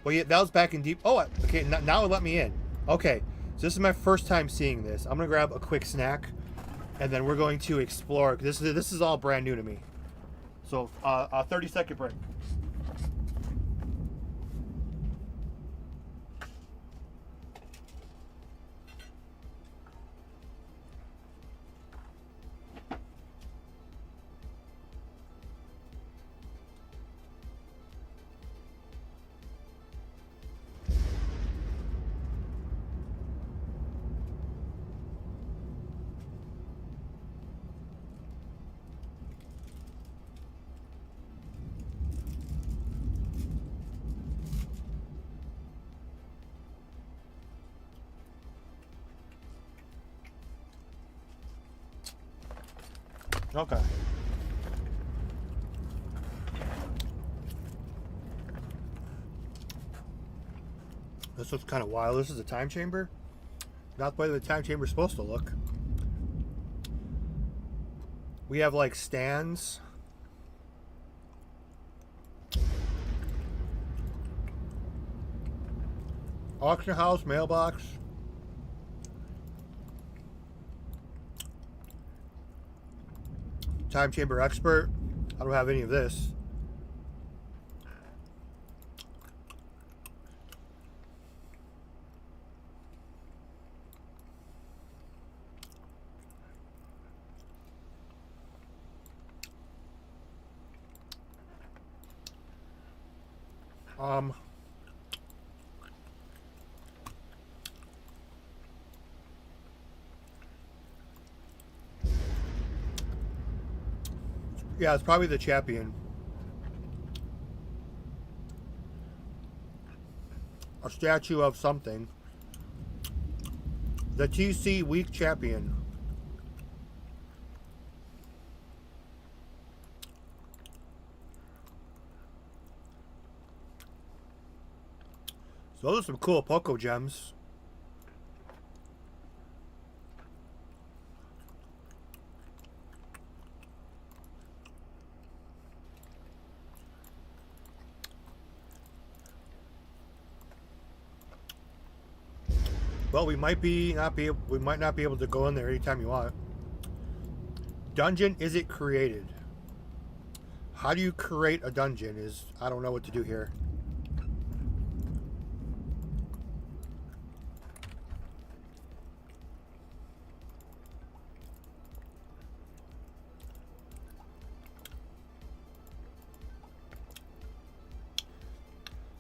Well, yeah, that was back in deep... Oh, okay, now it let me in. Okay, so this is my first time seeing this. I'm going to grab a quick snack, and then we're going to explore. This is all brand new to me. So, a 30-second break. Okay. This looks kind of wild. This is a time chamber. Not the way the time chamber is supposed to look. We have like stands. Auction house, mailbox. Time chamber expert. I don't have any of this. Yeah, it's probably the champion. A statue of something. The TC Week Champion. So those are some cool Poco gems. Well, we might not be able to go in there anytime you want. Dungeon, is it created? How do you create a dungeon? I don't know what to do here.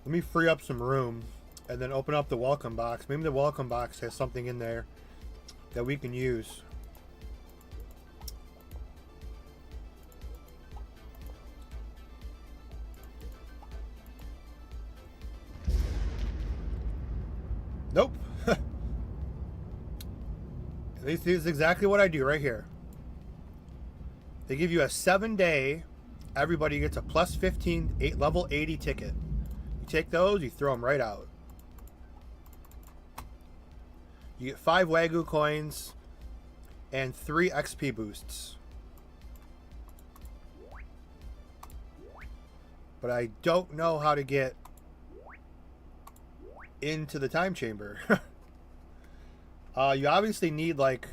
Let me free up some room and then open up the welcome box. Maybe the welcome box has something in there that we can use. Nope. This is exactly what I do right here. They give you a 7-day, everybody gets a plus 15, level 80 ticket. You take those, you throw them right out. You get 5 Wagyu coins and 3 XP boosts. But I don't know how to get into the time chamber. You obviously need, like,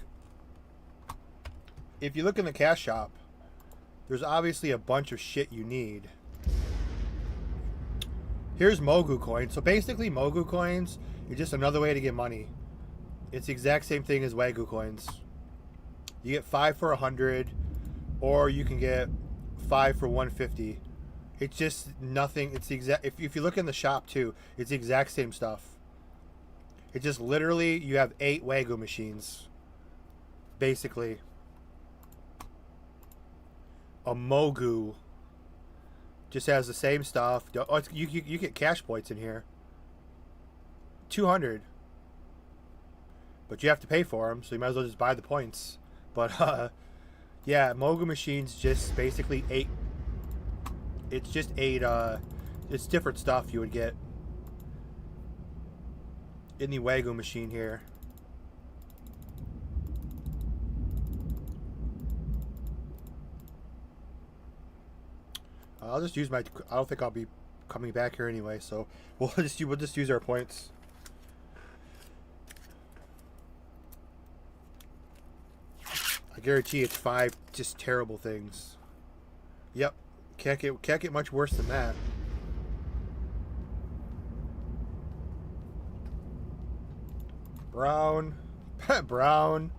if you look in the Cashapp, there's obviously a bunch of shit you need. Here's Mogu coins. So basically Mogu coins is just another way to get money. It's the exact same thing as Wagyu coins. You get 5 for 100, or you can get 5 for 150. It's just nothing. It's the exact. If you look in the shop too, it's the exact same stuff. It's just literally you have 8 Wagyu machines, basically. A Mogu just has the same stuff. Oh, you get cash points in here. 200. But you have to pay for them, so you might as well just buy the points. But, yeah, Mogu machines just basically 8. It's just 8, it's different stuff you would get in the Wagyu machine here. I'll just use my, I don't think I'll be coming back here anyway, so we'll just use our points. I guarantee it's 5 just terrible things. Yep. Can't get much worse than that. Brown. Brown.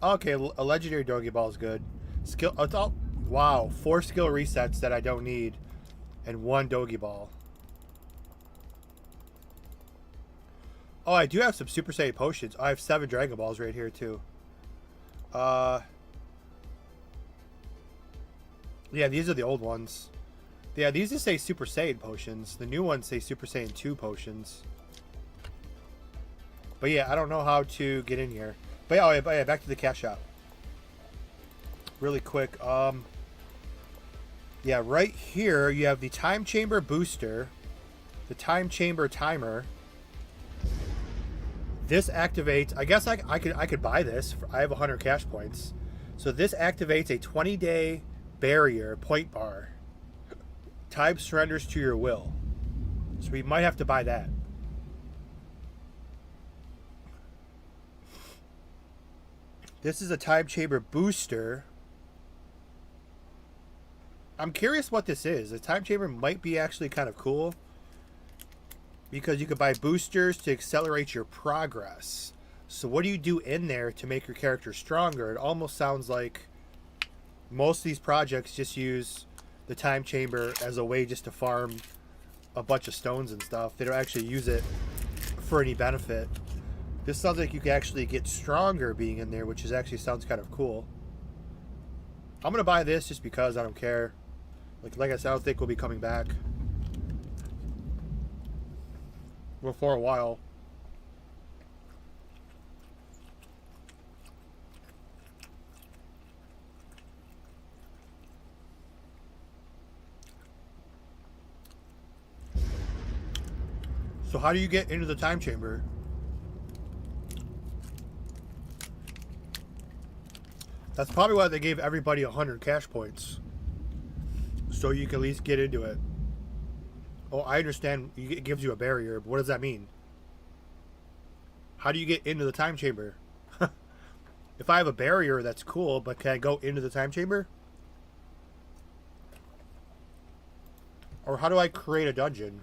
Okay, a legendary Doggy Ball is good. Skill. Oh, wow. 4 skill resets that I don't need. And 1 Doggy Ball. Oh, I do have some Super Saiyan potions. Oh, I have 7 Dragon Balls right here, too. Yeah, these are the old ones. Yeah, these just say Super Saiyan potions. The new ones say Super Saiyan 2 potions. But yeah, I don't know how to get in here. But yeah, back to the Cashapp. Really quick. Yeah, right here you have the Time Chamber Booster, the Time Chamber Timer, This activates. I guess I could buy this. I have 100 cash points, so this activates a 20-day barrier point bar. Time surrenders to your will, so we might have to buy that. This is a time chamber booster. I'm curious what this is. The time chamber might be actually kind of cool, because you could buy boosters to accelerate your progress. So what do you do in there to make your character stronger? It almost sounds like most of these projects just use the time chamber as a way just to farm a bunch of stones and stuff. They don't actually use it for any benefit. This sounds like you can actually get stronger being in there, which is actually sounds kind of cool. I'm gonna buy this just because I don't care. Like I said, I don't think we'll be coming back. Well, for a while. So how do you get into the time chamber? That's probably why they gave everybody 100 cash points, so you can at least get into it. Oh, I understand it gives you a barrier, but what does that mean? How do you get into the time chamber? If I have a barrier, that's cool, but can I go into the time chamber? Or how do I create a dungeon?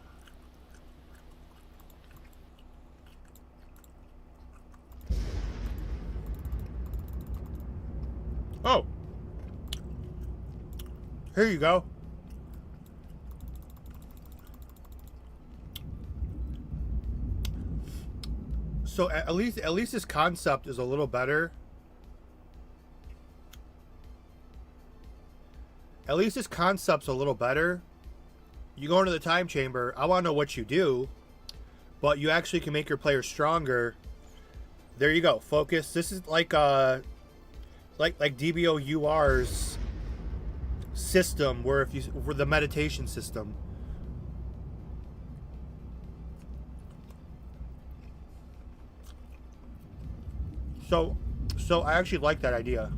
Oh! Here you go. So at least this concept is a little better. At least this concept's a little better. You go into the time chamber. I want to know what you do, but you actually can make your player stronger. There you go. Focus. This is like DBOUR's system, where if you for the meditation system. So I actually like that idea.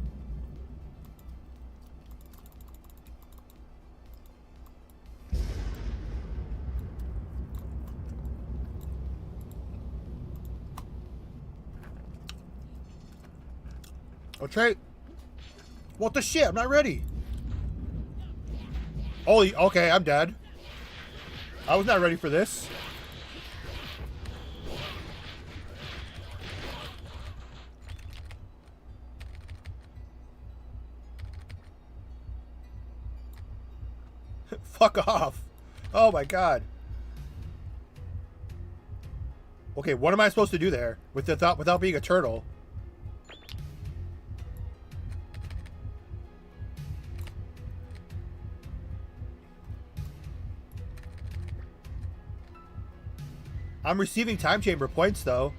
Okay. What the shit? I'm not ready. Holy, okay, I'm dead. I was not ready for this. Fuck off. Oh my god. Okay, what am I supposed to do there without being a turtle? I'm receiving time chamber points though.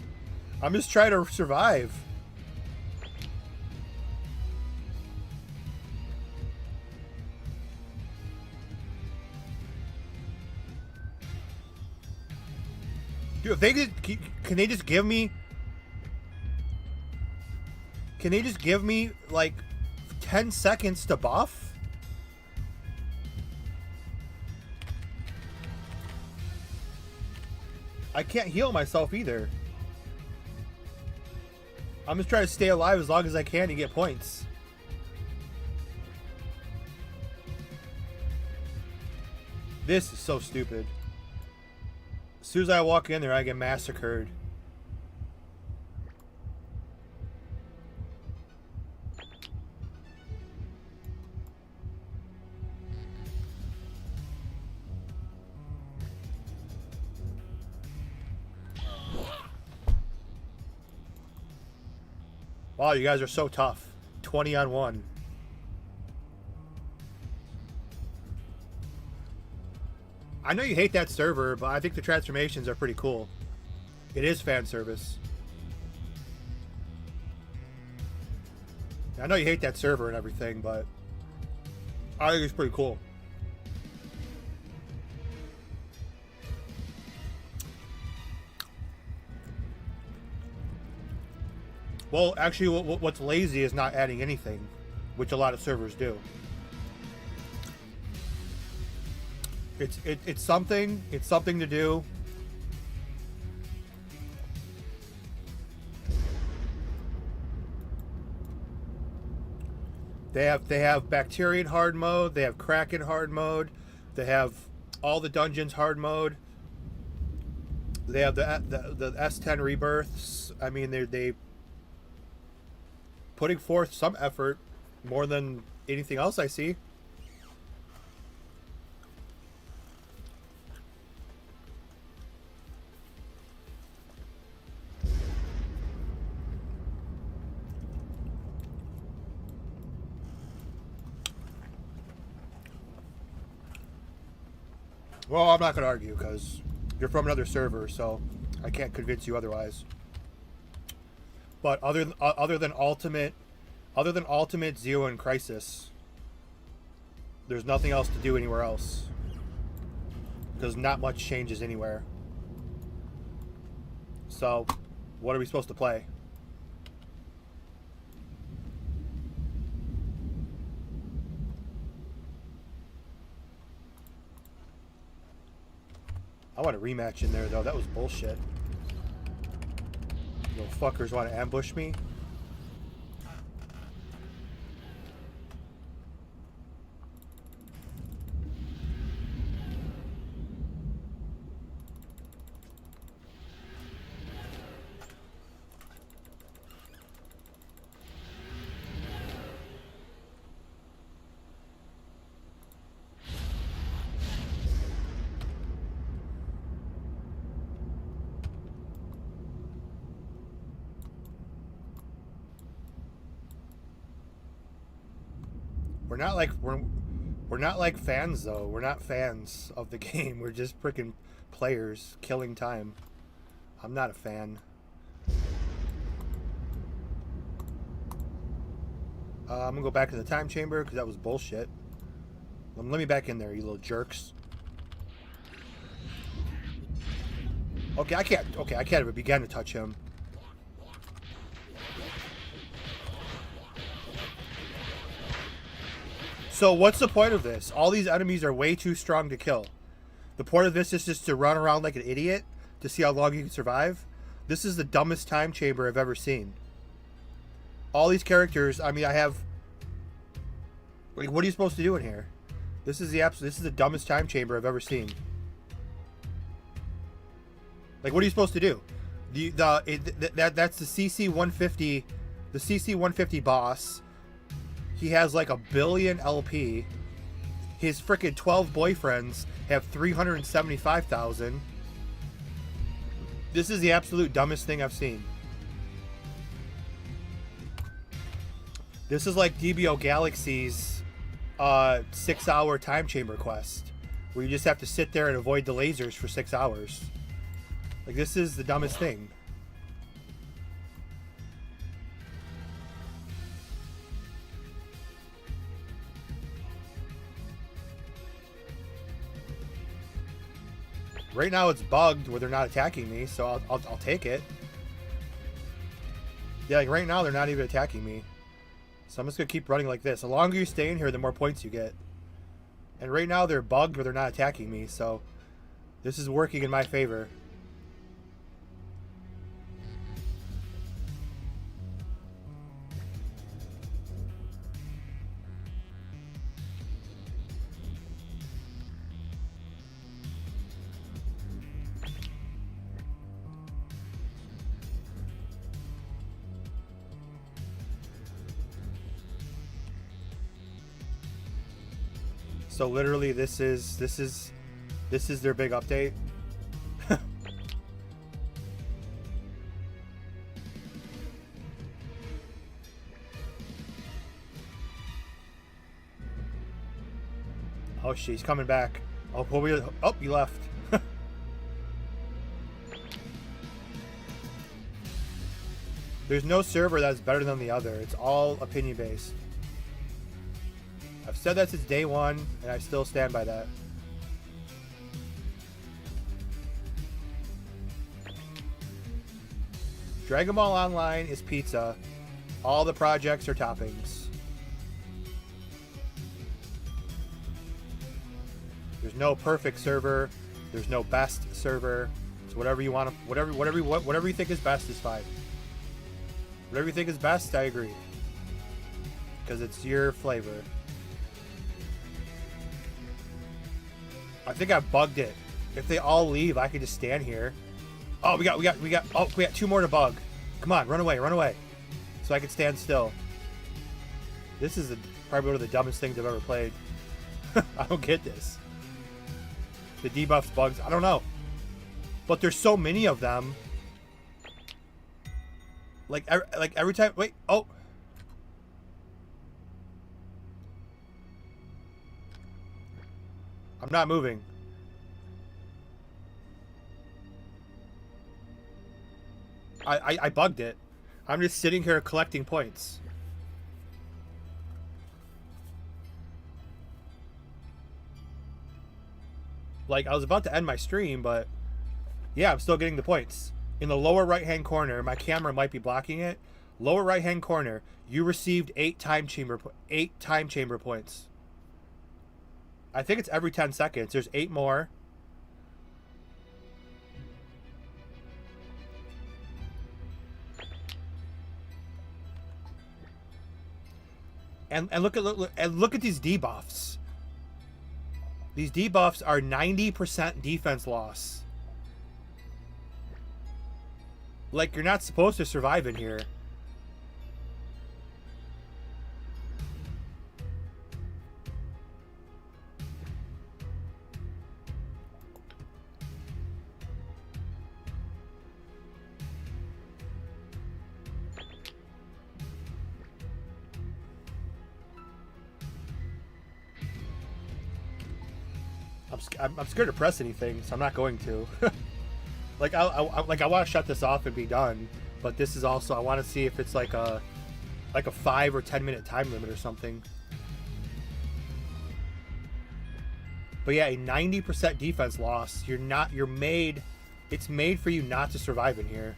I'm just trying to survive. Dude, if they can they just give me? Can they just give me like 10 seconds to buff? I can't heal myself either. I'm just trying to stay alive as long as I can to get points. This is so stupid. As soon as I walk in there, I get massacred. Wow, you guys are so tough. 20 on 1. I know you hate that server, but I think the transformations are pretty cool. It is fan service. I know you hate that server and everything, but I think it's pretty cool. Well, actually, what's lazy is not adding anything, which a lot of servers do. It's something to do. They have Bacteria in hard mode. They have Crack in hard mode. They have all the dungeons hard mode. They have the S10 rebirths. I mean, they putting forth some effort, more than anything else I see. Well, I'm not going to argue because you're from another server, so I can't convince you otherwise. But other than Ultimate, Zero, and Crisis, there's nothing else to do anywhere else. Because not much changes anywhere. So, what are we supposed to play? I want a rematch in there, though. That was bullshit. Little fuckers want to ambush me. We're not like fans though. We're not fans of the game. We're just freaking players killing time. I'm not a fan. I'm gonna go back to the time chamber because that was bullshit. Let me back in there, you little jerks. Okay, I can't even begin to touch him. So what's the point of this? All these enemies are way too strong to kill. The point of this is just to run around like an idiot to see how long you can survive. This is the dumbest time chamber I've ever seen. All these characters, I mean, I have... Like, what are you supposed to do in here? This is the dumbest time chamber I've ever seen. Like, what are you supposed to do? That's the CC-150, the CC-150 boss. He has like 1 billion LP. His frickin' 12 boyfriends have 375,000. This is the absolute dumbest thing I've seen. This is like DBO Galaxy's 6-hour time chamber quest, where you just have to sit there and avoid the lasers for 6 hours. Like, this is the dumbest thing. Right now it's bugged where they're not attacking me, so I'll take it. Yeah, like right now they're not even attacking me. So I'm just going to keep running like this. The longer you stay in here, the more points you get. And right now they're bugged where they're not attacking me, so this is working in my favor. So literally this is their big update. Oh shit, he's coming back. Oh, he left. There's no server that's better than the other. It's all opinion based. I've said that since day one, and I still stand by that. Dragon Ball Online is pizza. All the projects are toppings. There's no perfect server. There's no best server. So whatever you want to, whatever you think is best is fine. Whatever you think is best, I agree. Because it's your flavor. I think I bugged it. If they all leave, I could just stand here. Oh, we got 2 more to bug. Come on, run away. So I can stand still. This is probably one of the dumbest things I've ever played. I don't get this. The debuffs, bugs, I don't know. But there's so many of them. Like every time, wait, oh. I'm not moving. I bugged it. I'm just sitting here collecting points. Like, I was about to end my stream, but yeah, I'm still getting the points. In the lower right-hand corner, my camera might be blocking it. Lower right-hand corner, you received 8 time chamber points. I think it's every 10 seconds. There's 8 more. And look at these debuffs. These debuffs are 90% defense loss. Like, you're not supposed to survive in here. I'm scared to press anything, so I'm not going to. Like I want to shut this off and be done, but this is also, I want to see if it's like a 5 or 10 minute time limit or something. But yeah, a 90% defense loss. It's made for you not to survive in here.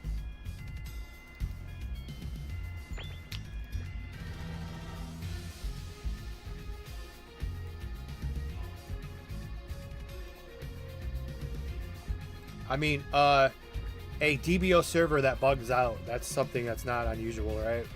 I mean, a DBO server that bugs out, that's something that's not unusual, right?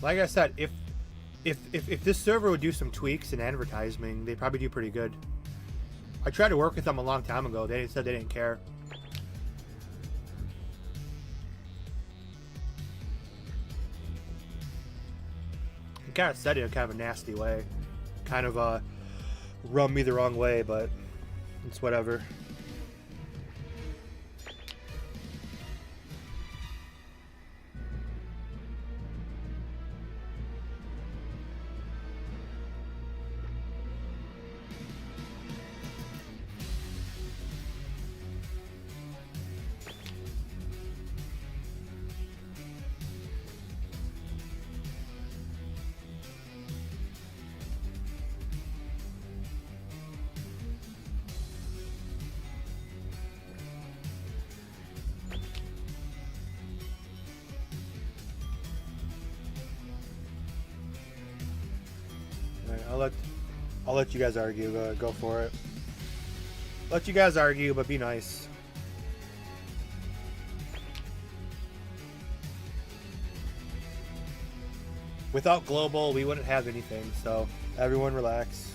Like I said, if this server would do some tweaks in advertising, they'd probably do pretty good. I tried to work with them a long time ago. They said they didn't care. He kind of said it in kind of a nasty way. Kind of rubbed me the wrong way, but it's whatever. I'll let you guys argue. Go for it. Let you guys argue, but be nice. Without global, we wouldn't have anything. So everyone relax.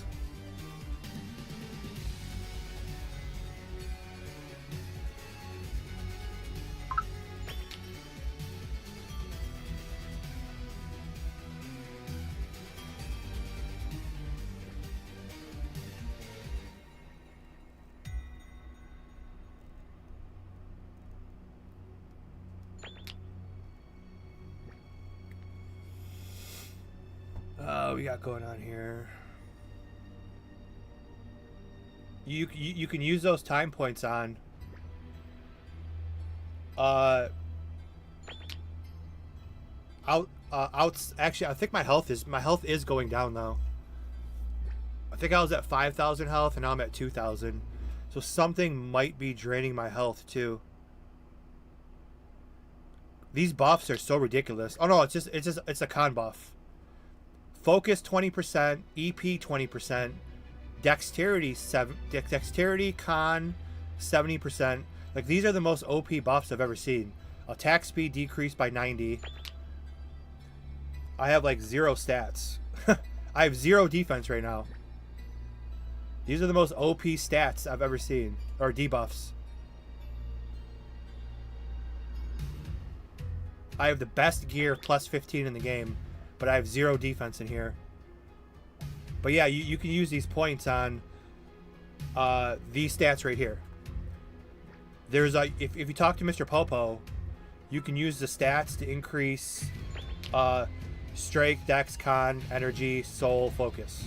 We got going on here? You can use those time points on. Actually, I think my health is going down though. I think I was at 5,000 health and now I'm at 2,000. So something might be draining my health too. These buffs are so ridiculous. Oh no, it's a con buff. Focus 20%, EP 20%, dexterity con 70%. Like these are the most OP buffs I've ever seen. Attack speed decreased by 90. I have like 0 stats. I have 0 defense right now. These are the most OP stats I've ever seen. Or debuffs. I have the best gear plus 15 in the game. But I have 0 defense in here. But yeah, you can use these points on these stats right here. There's a if you talk to Mr. Popo, you can use the stats to increase strength, dex, con, energy, soul, focus.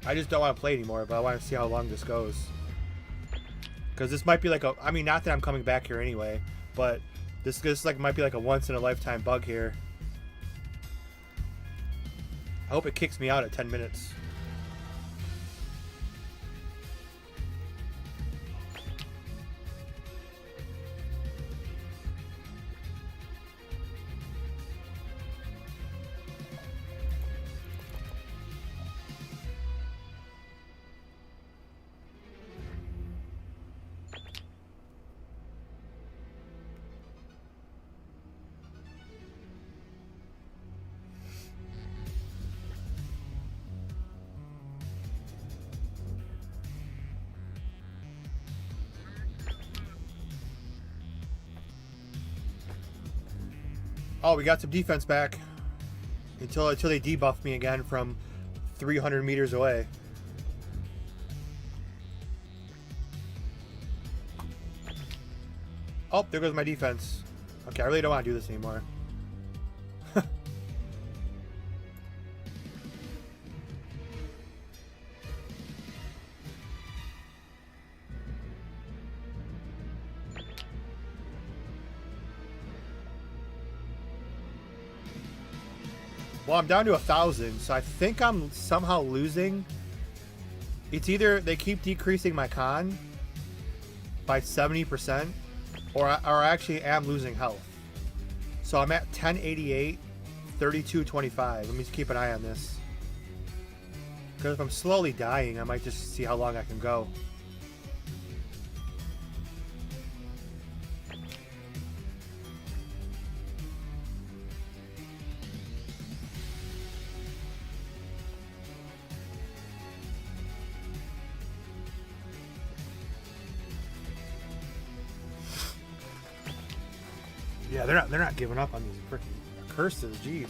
I just don't want to play anymore, but I want to see how long this goes. Because this might be like a... I mean, not that I'm coming back here anyway, but this like might be like a once-in-a-lifetime bug here. I hope it kicks me out at 10 minutes. Oh, we got some defense back. Until they debuff me again from 300 meters away. Oh, there goes my defense. Okay, I really don't want to do this anymore. Well, I'm down to 1,000, so I think I'm somehow losing. It's either they keep decreasing my con by 70%, or I actually am losing health. So I'm at 1088, 3225. Let me just keep an eye on this. Because if I'm slowly dying, I might just see how long I can go. Yeah, they're not giving up on these freaking curses, jeez.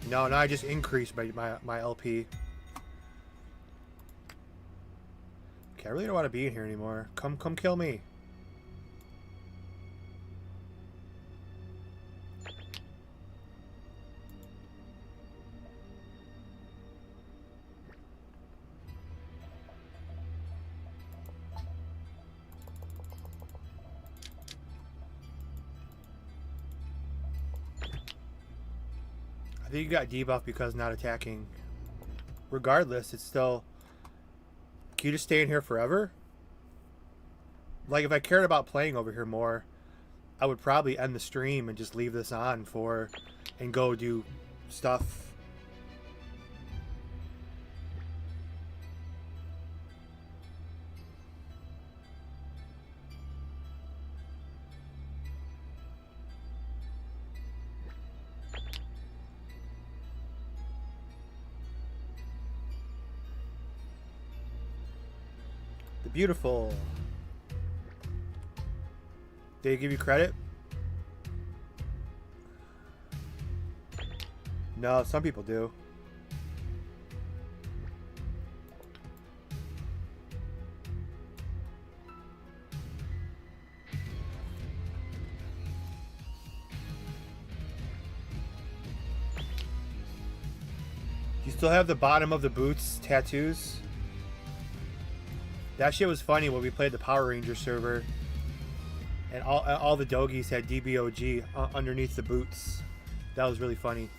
No, I just increased my LP. Okay, I really don't want to be in here anymore. Come kill me. I think you got debuffed because not attacking. Regardless, it's still... Can you just stay in here forever? Like, if I cared about playing over here more, I would probably end the stream and just leave this on and go do stuff. Beautiful. Did they give you credit? No, some people do. You still have the bottom of the boots tattoos? That shit was funny when we played the Power Rangers server. And all the doggies had DBOG underneath the boots. That was really funny.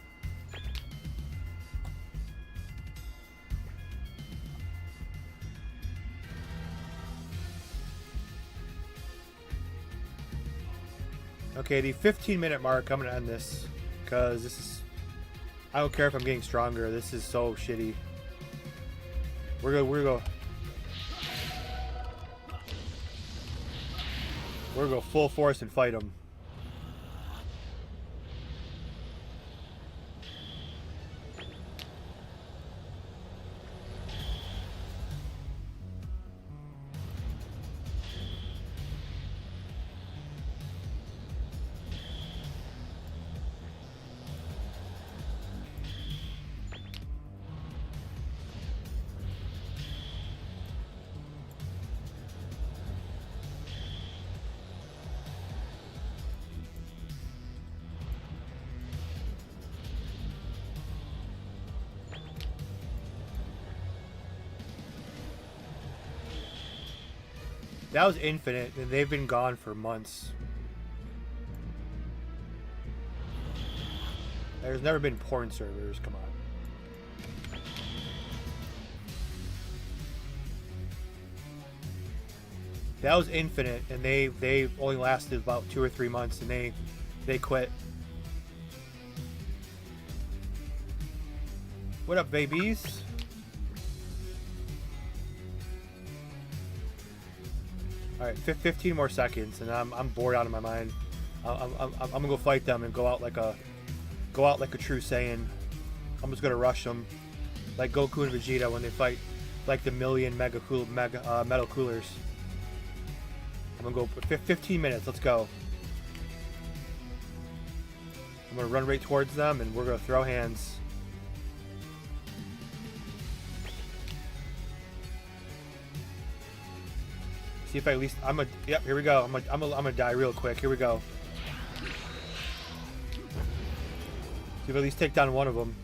Okay, the 15-minute mark, I'm going to end this. Because this is... I don't care if I'm getting stronger. This is so shitty. We're gonna go full force and fight them. That was infinite, and they've been gone for months. There's never been porn servers, come on. That was infinite, and they only lasted about 2 or 3 months, and they quit. What up, babies? All right, 15 more seconds, and I'm bored out of my mind. I'm gonna go fight them and go out like a true Saiyan. I'm just gonna rush them, like Goku and Vegeta when they fight like the million metal coolers. I'm gonna go 15 minutes. Let's go. I'm gonna run right towards them, and we're gonna throw hands. See if I at least yep, here we go. I'm gonna die real quick. Here we go. See if I at least take down one of them.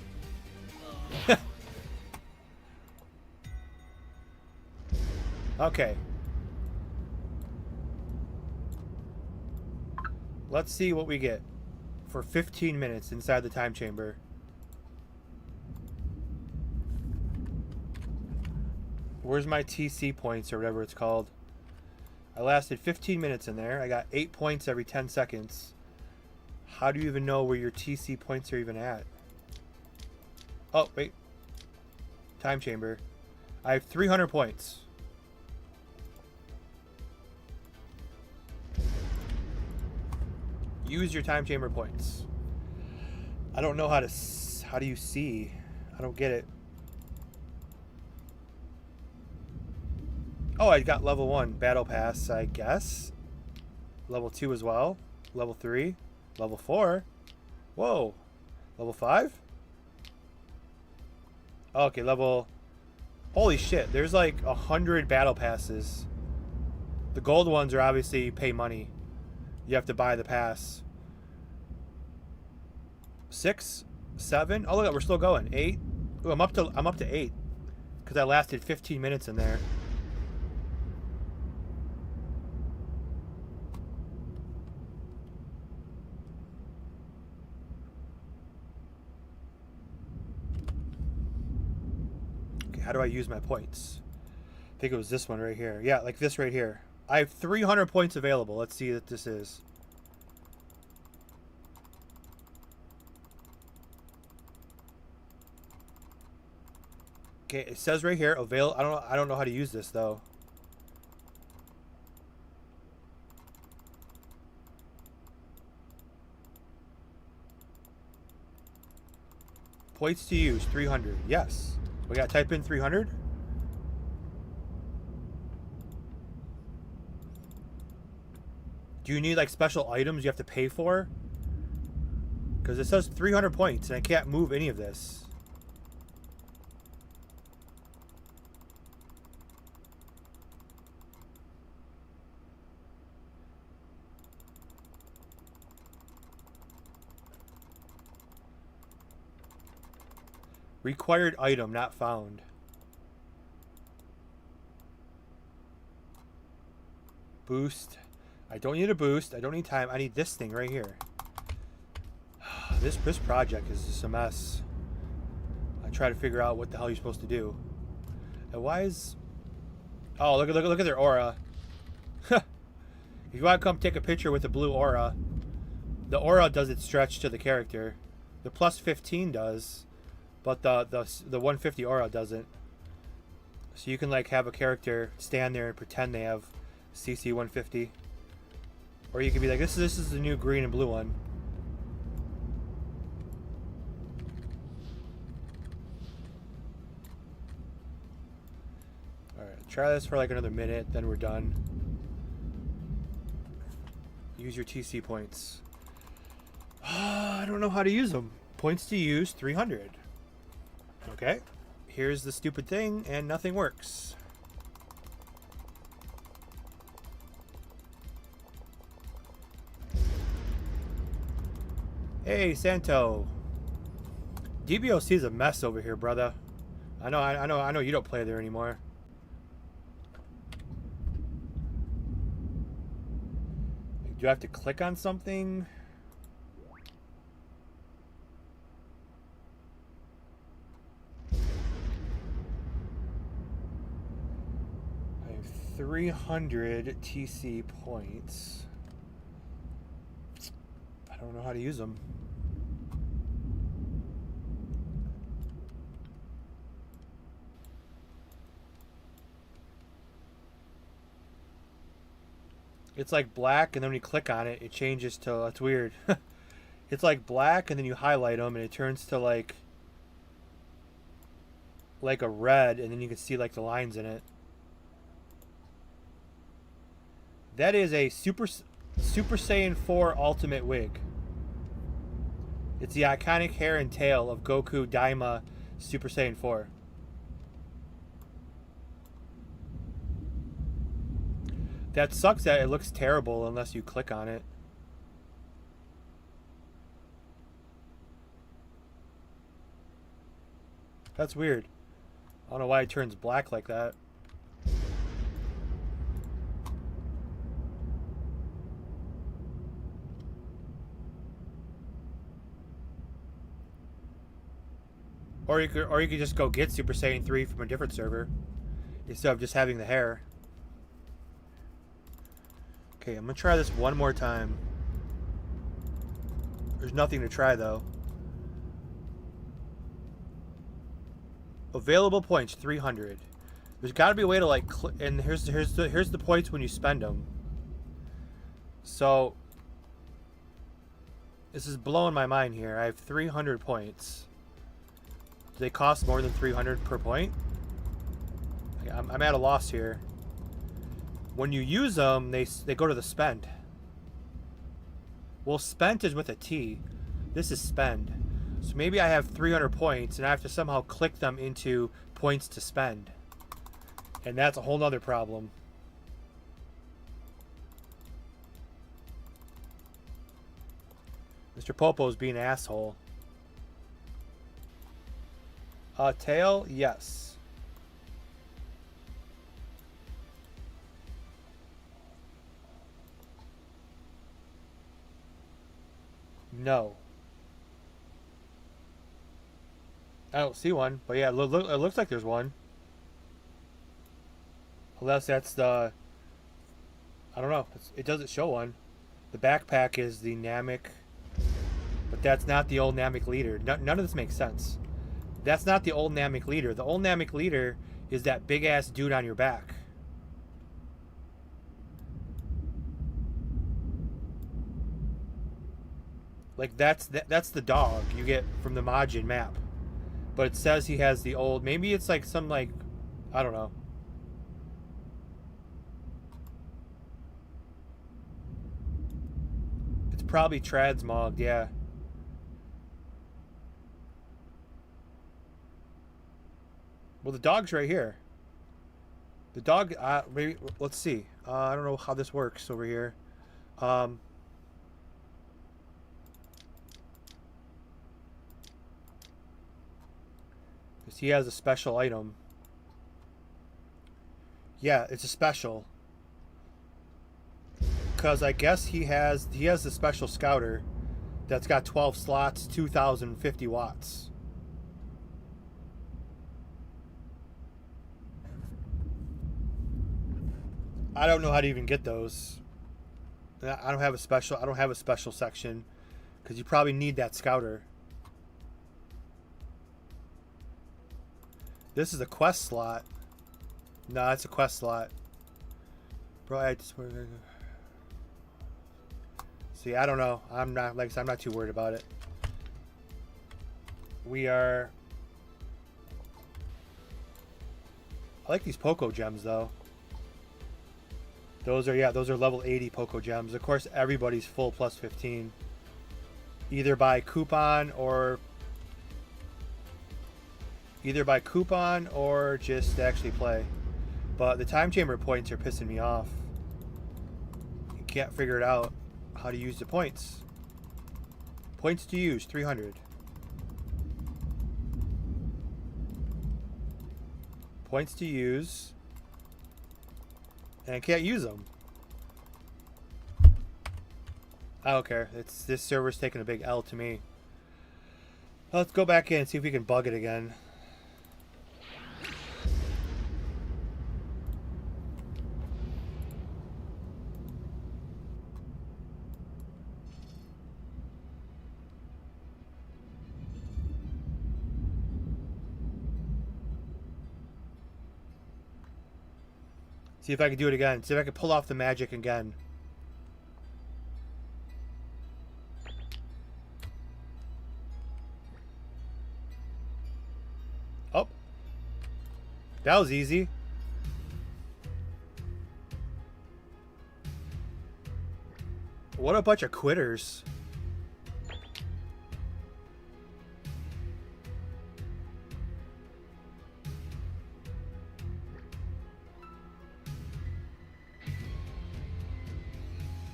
Okay. Let's see what we get for 15 minutes inside the time chamber. Where's my TC points or whatever it's called? I lasted 15 minutes in there. I got 8 points every 10 seconds. How do you even know where your TC points are even at? Oh, wait. Time chamber. I have 300 points. Use your time chamber points. I don't know how do you see? I don't get it. Oh, I got level 1 battle pass, I guess. Level 2 as well. Level 3. Level 4. Whoa. Level 5? Okay, level... Holy shit, there's like 100 battle passes. The gold ones are obviously you pay money. You have to buy the pass. 6? 7? Oh, look, we're still going. 8? Ooh, I'm up to 8. Because I lasted 15 minutes in there. How do I use my points? I think it was this one right here. Yeah, like this right here. I have 300 points available. Let's see what this is. Okay, it says right here, avail. I don't know how to use this though. Points to use, 300. Yes. We gotta type in 300. Do you need like special items you have to pay for? Because it says 300 points and I can't move any of this. Required item not found. Boost. I don't need a boost. I don't need time. I need this thing right here. This project is just a mess. I try to figure out what the hell you're supposed to do. And why is... Oh, look at their aura. If you want to come take a picture with the blue aura, the aura doesn't stretch to the character. The plus 15 does, but the 150 aura doesn't. So you can like have a character stand there and pretend they have CC 150, or you can be like, this is the new green and blue one. All right, try this for like another minute, then we're done. Use your TC points. I don't know how to use them. Points to use 300. Okay, here's the stupid thing, and nothing works. Hey, Santo. DBOC is a mess over here, brother. I know you don't play there anymore. Do I have to click on something? I have 300 TC points. I don't know how to use them. It's like black, and then when you click on it, it changes to... That's weird. It's like black, and then you highlight them, and it turns to like a red, and then you can see like the lines in it. That is a Super Saiyan 4 Ultimate Wig. It's the iconic hair and tail of Goku Daima Super Saiyan 4. That sucks that it looks terrible unless you click on it. That's weird. I don't know why it turns black like that. Or you could just go get Super Saiyan 3 from a different server instead of just having the hair. Okay, I'm gonna try this one more time. There's nothing to try though. Available points 300. There's got to be a way to like and here's the points when you spend them. So this is blowing my mind here. I have 300 points. Do they cost more than 300 per point? I'm at a loss here. When you use them, they go to the spend. Well, spent is with a T. This is spend. So maybe I have 300 points and I have to somehow click them into points to spend. And that's a whole nother problem. Mr. Popo's being an asshole. Tail, yes. No. I don't see one, but yeah, it looks like there's one. Unless that's the... I don't know. It doesn't show one. The backpack is the Namek, but that's not the old Namek leader. None of this makes sense. That's not the old Namek leader. The old Namek leader is that big-ass dude on your back. Like, that's the dog you get from the Majin map. But it says he has the old... Maybe it's like some, like... I don't know. It's probably Transmogged, yeah. Well, the dog's right here. The dog, maybe, let's see. I don't know how this works over here. Because he has a special item. Yeah, it's a special. Because I guess he has a special scouter that's got 12 slots, 2,050 watts. I don't know how to even get those. I don't have a special section because you probably need that scouter. This is a quest slot. No, it's a quest slot. Bro, I just see. I don't know. I'm not like I said, I'm not too worried about it. We are. I like these Poco gems though. Those are level 80 Poco gems. Of course, everybody's full plus 15. Either by coupon or just actually play. But the time chamber points are pissing me off. You can't figure it out how to use the points. Points to use 300. Points to use. And I can't use them. I don't care. This server's taking a big L to me. Let's go back in and see if we can bug it again. See if I can do it again. See if I can pull off the magic again. Oh. That was easy. What a bunch of quitters.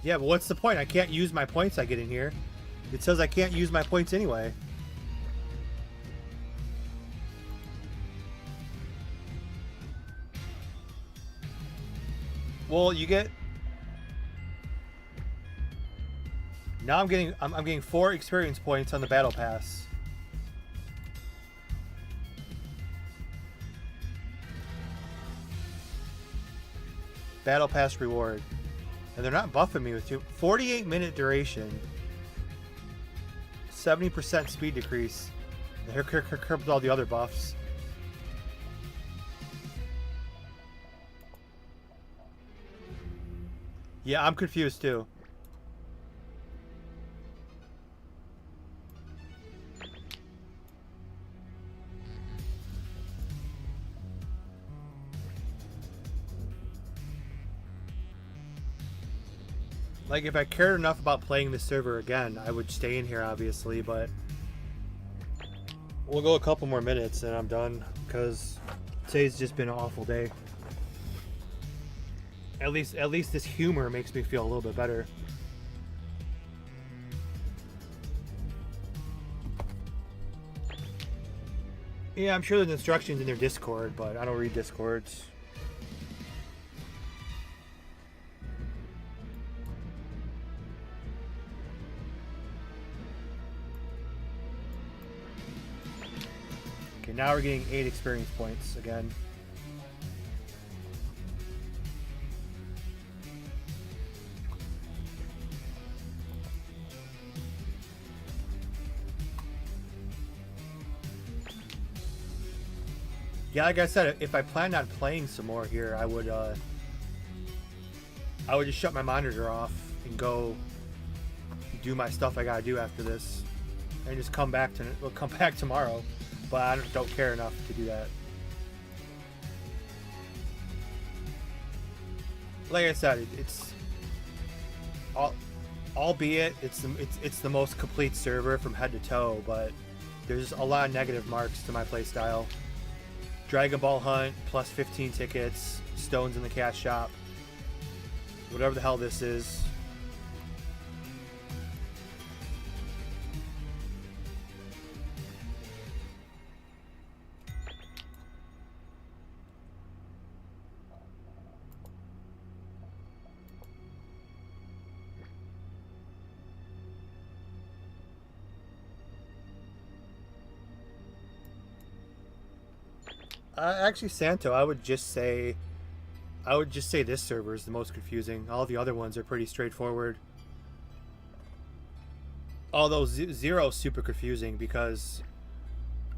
Yeah, but what's the point? I can't use my points I get in here. It says I can't use my points anyway. Well, you get... Now I'm getting 4 experience points on the battle pass. Battle pass reward. And they're not buffing me with 48-minute duration. 70% speed decrease. And here comes all the other buffs. Yeah, I'm confused too. Like, if I cared enough about playing this server again, I would stay in here, obviously, but... We'll go a couple more minutes and I'm done, because today's just been an awful day. At least this humor makes me feel a little bit better. Yeah, I'm sure there's instructions in their Discord, but I don't read Discords. Okay, now we're getting 8 experience points again. Yeah, like I said, if I planned on playing some more here, I would just shut my monitor off and go do my stuff I gotta do after this, and just come back tomorrow. But I don't care enough to do that. Like I said, albeit it's the most complete server from head to toe, but there's a lot of negative marks to my playstyle. Dragon Ball Hunt plus 15 tickets, stones in the cash shop, whatever the hell this is. Actually, Santo, I would just say this server is the most confusing. All the other ones are pretty straightforward. Although Zero's super confusing because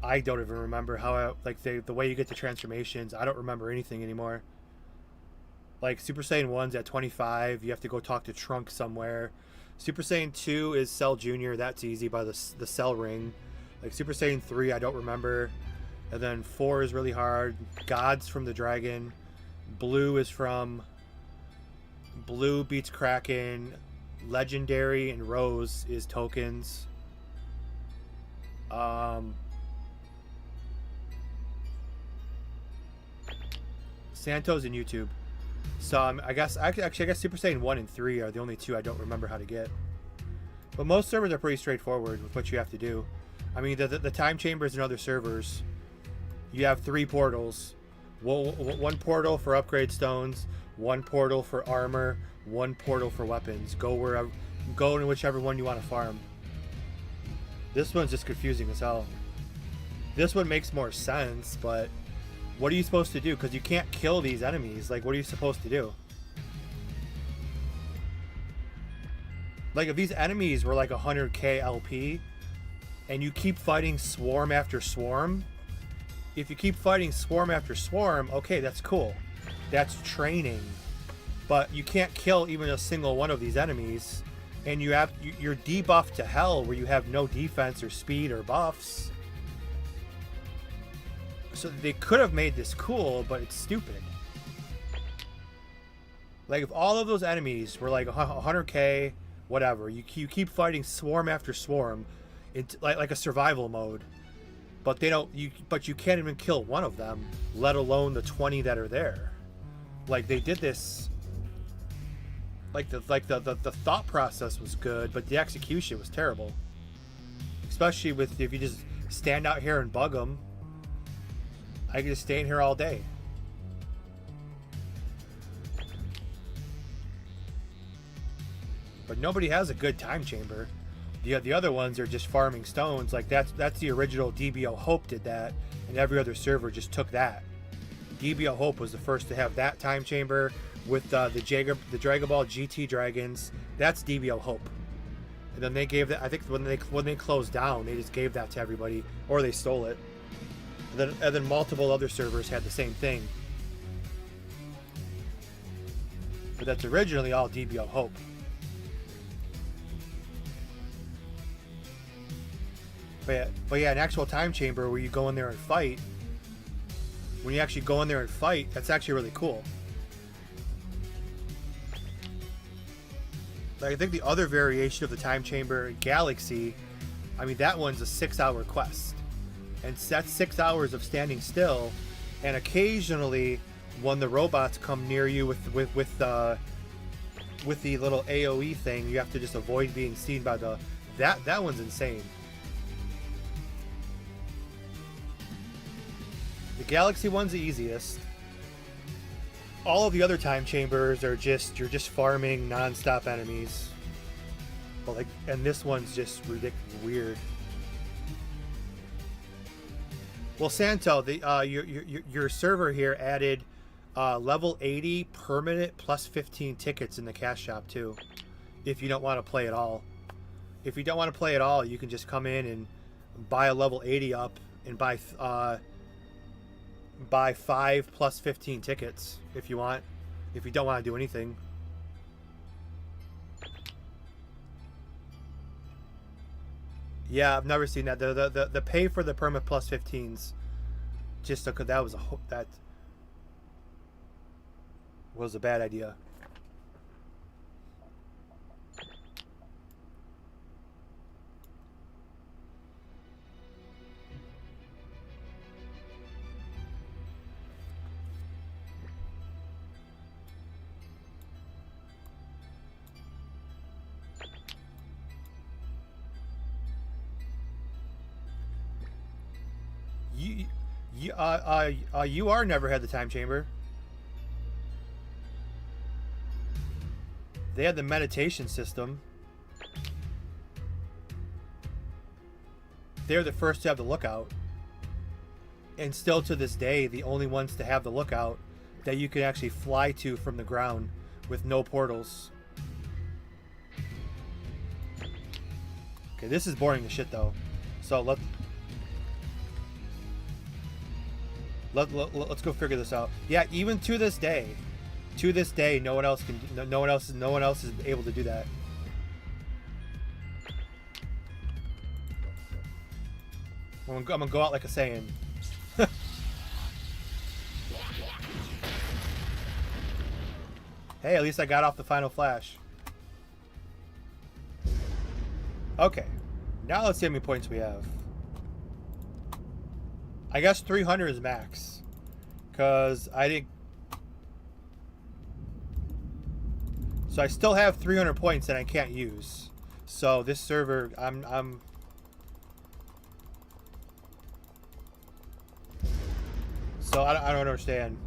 I don't even remember how the way you get the transformations. I don't remember anything anymore. Like Super Saiyan 1's at 25. You have to go talk to Trunk somewhere. Super Saiyan 2 is Cell Jr. That's easy by the Cell Ring. Like Super Saiyan 3, I don't remember. And then 4 is really hard. God's from the Dragon. Blue is from... Blue beats Kraken. Legendary and Rose is tokens. Santos and YouTube. So I guess Super Saiyan 1 and 3 are the only two I don't remember how to get. But most servers are pretty straightforward with what you have to do. I mean, the time chambers and other servers... You have 3 portals. One portal for upgrade stones, 1 portal for armor, 1 portal for weapons. Go to whichever one you want to farm. This one's just confusing as hell. This one makes more sense, but what are you supposed to do? Because you can't kill these enemies. Like, what are you supposed to do? Like, if these enemies were like 100k LP, and you keep fighting swarm after swarm... If you keep fighting swarm after swarm, okay, that's cool. That's training. But you can't kill even a single one of these enemies. And you're debuffed to hell where you have no defense or speed or buffs. So they could have made this cool, but it's stupid. Like if all of those enemies were like 100k, whatever, you keep fighting swarm after swarm, it's like a survival mode. But but you can't even kill one of them, let alone the 20 that are there. Like they did this. Like the thought process was good, but the execution was terrible. Especially if you just stand out here and bug them. I can just stay in here all day. But nobody has a good time chamber. The other ones are just farming stones. Like that's the original DBO Hope did that, and every other server just took that. DBO Hope was the first to have that time chamber with the Dragon Ball GT Dragons. That's DBO Hope. And then they gave that. I think when they closed down, they just gave that to everybody, or they stole it. And then multiple other servers had the same thing. But that's originally all DBO Hope. But yeah, an actual time chamber where you go in there and fight. When you actually go in there and fight, that's actually really cool. Like I think the other variation of the time chamber, Galaxy, I mean that one's a 6-hour quest, and that's 6 hours of standing still, and occasionally when the robots come near you with the little AOE thing, you have to just avoid being seen by that one's insane. The Galaxy one's the easiest. All of the other time chambers are you're just farming non-stop enemies. But and this one's just ridiculous, weird. Well, Santo, your server here added level 80 permanent plus 15 tickets in the cash shop too. If you don't want to play at all. If you don't want to play at all, you can just come in and buy a level 80 up and buy 5 plus 15 tickets if you want. If you don't want to do anything. Yeah, I've never seen that. The pay for the perma plus 15s, just because that was a bad idea. You are never had the time chamber. They had the meditation system. They're the first to have the lookout. And still to this day, the only ones to have the lookout that you can actually fly to from the ground with no portals. Okay, this is boring as shit though. So let's go figure this out. Yeah, even to this day, no one else is able to do that. I'm gonna go out like a Saiyan. Hey, at least I got off the final flash. Okay, now let's see how many points we have. I guess 300 is max, cause I didn't. So I still have 300 points that I can't use. So this server, I'm. So I don't understand.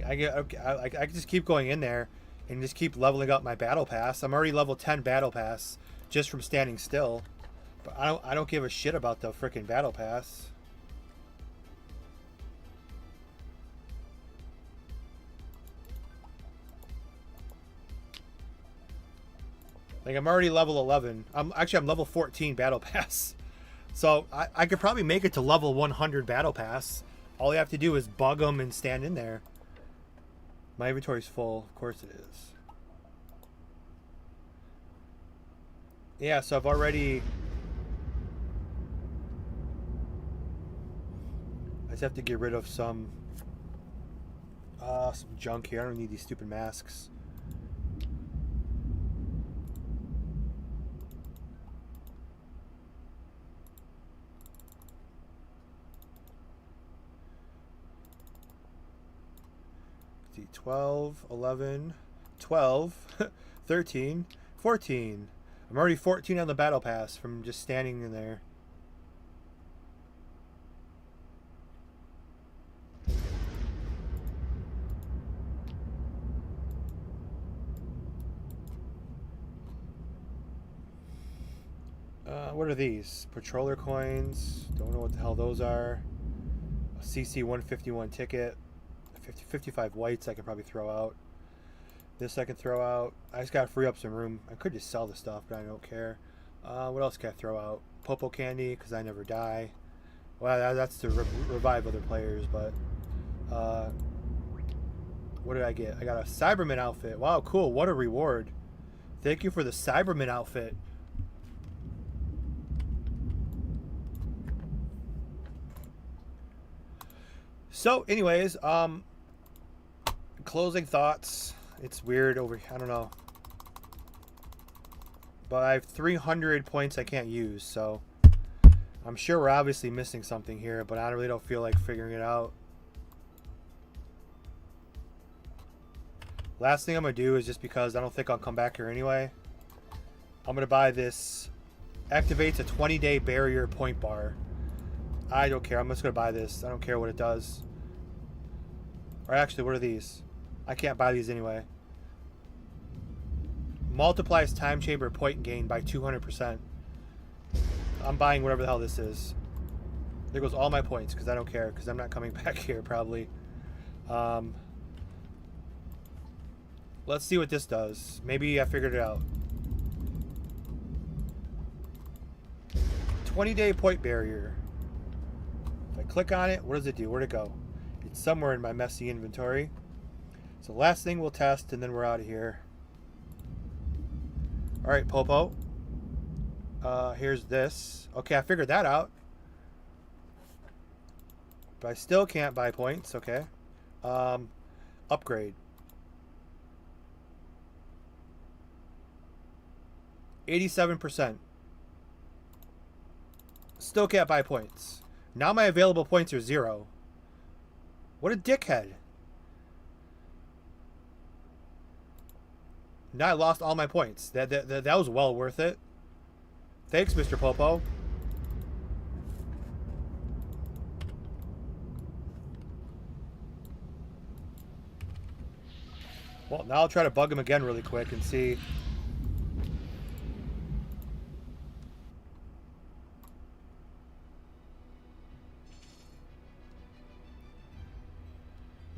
I can just keep going in there and just keep leveling up my battle pass. I'm already level 10 battle pass just from standing still, but I don't give a shit about the freaking battle pass. Like, I'm already level 11. I'm level 14 battle pass. So I could probably make it to level 100 battle pass. All you have to do is bug them and stand in there. My inventory's full. Of course it is. Yeah, so I've already... I just have to get rid of some junk here. I don't need these stupid masks. See, 12, 11, 12, 13, 14. I'm already 14 on the battle pass from just standing in there. What are these? Patroller coins. Don't know what the hell those are. A CC 151 ticket. 55 whites I could probably throw out. This I can throw out. I just gotta free up some room. I could just sell the stuff, but I don't care. What else can I throw out? Popo candy, because I never die. Well, that's to revive other players, but... what did I get? I got a Cyberman outfit. Wow, cool. What a reward. Thank you for the Cyberman outfit. So, anyways, closing thoughts. It's weird over, I don't know. But I have 300 points I can't use, so I'm sure we're obviously missing something here, but I really don't feel like figuring it out. Last thing I'm going to do is, just because I don't think I'll come back here anyway, I'm going to buy this. Activates a 20-day barrier point bar. I don't care. I'm just going to buy this. I don't care what it does. Or actually, what are these? I can't buy these anyway. Multiplies time chamber point gain by 200%. I'm buying whatever the hell this is. There goes all my points, because I don't care, because I'm not coming back here probably. Let's see what this does. Maybe I figured it out. 20-day point barrier. If I click on it, what does it do? Where'd it go? It's somewhere in my messy inventory. So last thing we'll test, and then we're out of here. Alright, Popo. Here's this. Okay, I figured that out. But I still can't buy points. Okay. Upgrade. 87%. Still can't buy points. Now my available points are 0. What a dickhead. Now I lost all my points. That was well worth it. Thanks, Mr. Popo. Well, now I'll try to bug him again really quick and see.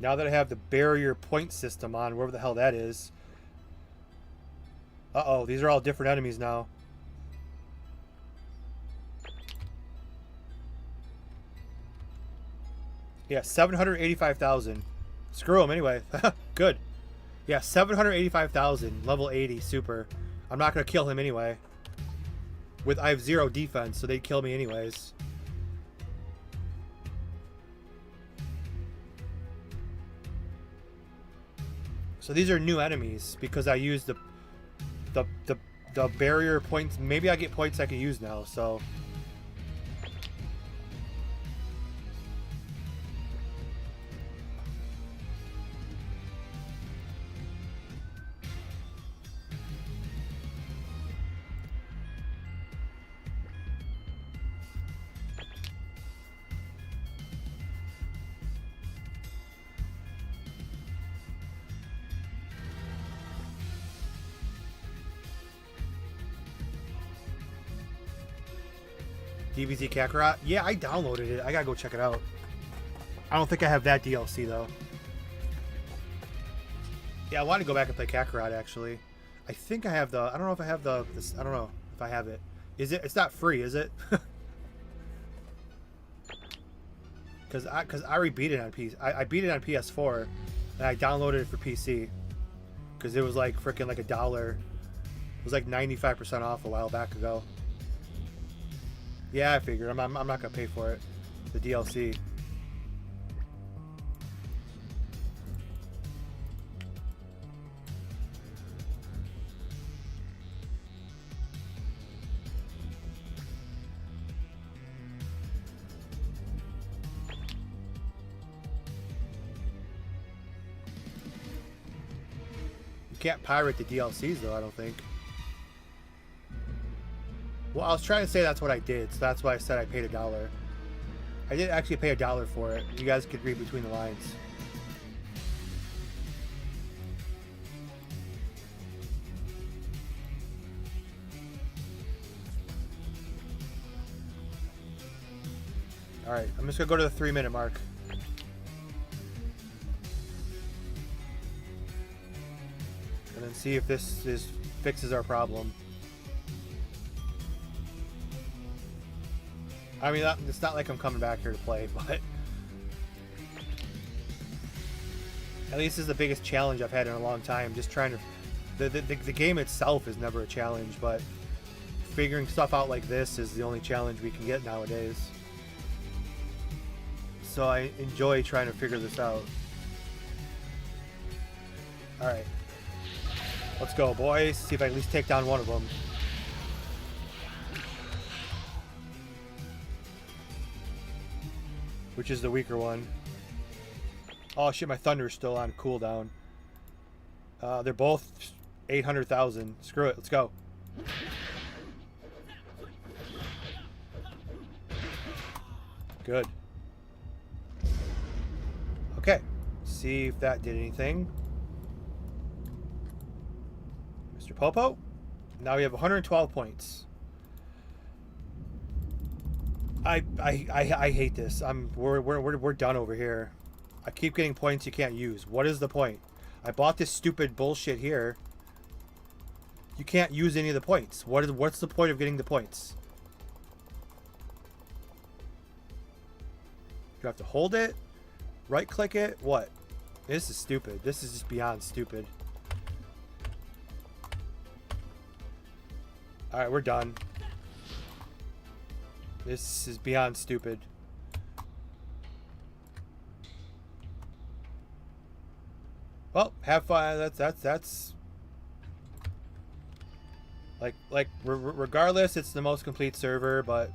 Now that I have the barrier point system on, wherever the hell that is. Uh-oh, these are all different enemies now. Yeah, 785,000. Screw them anyway. Good. Yeah, 785,000. Level 80. Super. I'm not going to kill him anyway. I have 0 defense, so they'd kill me anyways. So these are new enemies because I used the barrier points. Maybe I get points I can use now, so... DBZ Kakarot? Yeah, I downloaded it. I gotta go check it out. I don't think I have that DLC though. Yeah, I want to go back and play Kakarot actually. I think I have the. I don't know if I have the. I don't know if I have it. Is it? It's not free, is it? Because I already beat it on PC. I beat it on PS4, and I downloaded it for PC. Because it was like freaking like $1. It was like 95% off a while back ago. Yeah, I figured. I'm not gonna pay for it. The DLC. You can't pirate the DLCs though, I don't think. Well, I was trying to say that's what I did, so that's why I said I paid $1. I did actually pay $1 for it. You guys could read between the lines. Alright, I'm just gonna go to the 3-minute mark. And then see if this fixes our problem. I mean, it's not like I'm coming back here to play, but at least this is the biggest challenge I've had in a long time. Just trying to... The game itself is never a challenge, but figuring stuff out like this is the only challenge we can get nowadays. So I enjoy trying to figure this out. Alright. Let's go, boys. See if I can at least take down one of them. Which is the weaker one. Oh shit, my Thunder's still on cooldown. They're both 800,000. Screw it, let's go. Good. Okay, see if that did anything. Mr. Popo. Now we have 112 points. I hate this. We're done over here. I keep getting points you can't use. What is the point? I bought this stupid bullshit here. You can't use any of the points. What's the point of getting the points? You have to hold it, right click it. What? This is stupid. This is just beyond stupid. All right, we're done. This is beyond stupid. Well, have fun. That's like regardless, it's the most complete server, but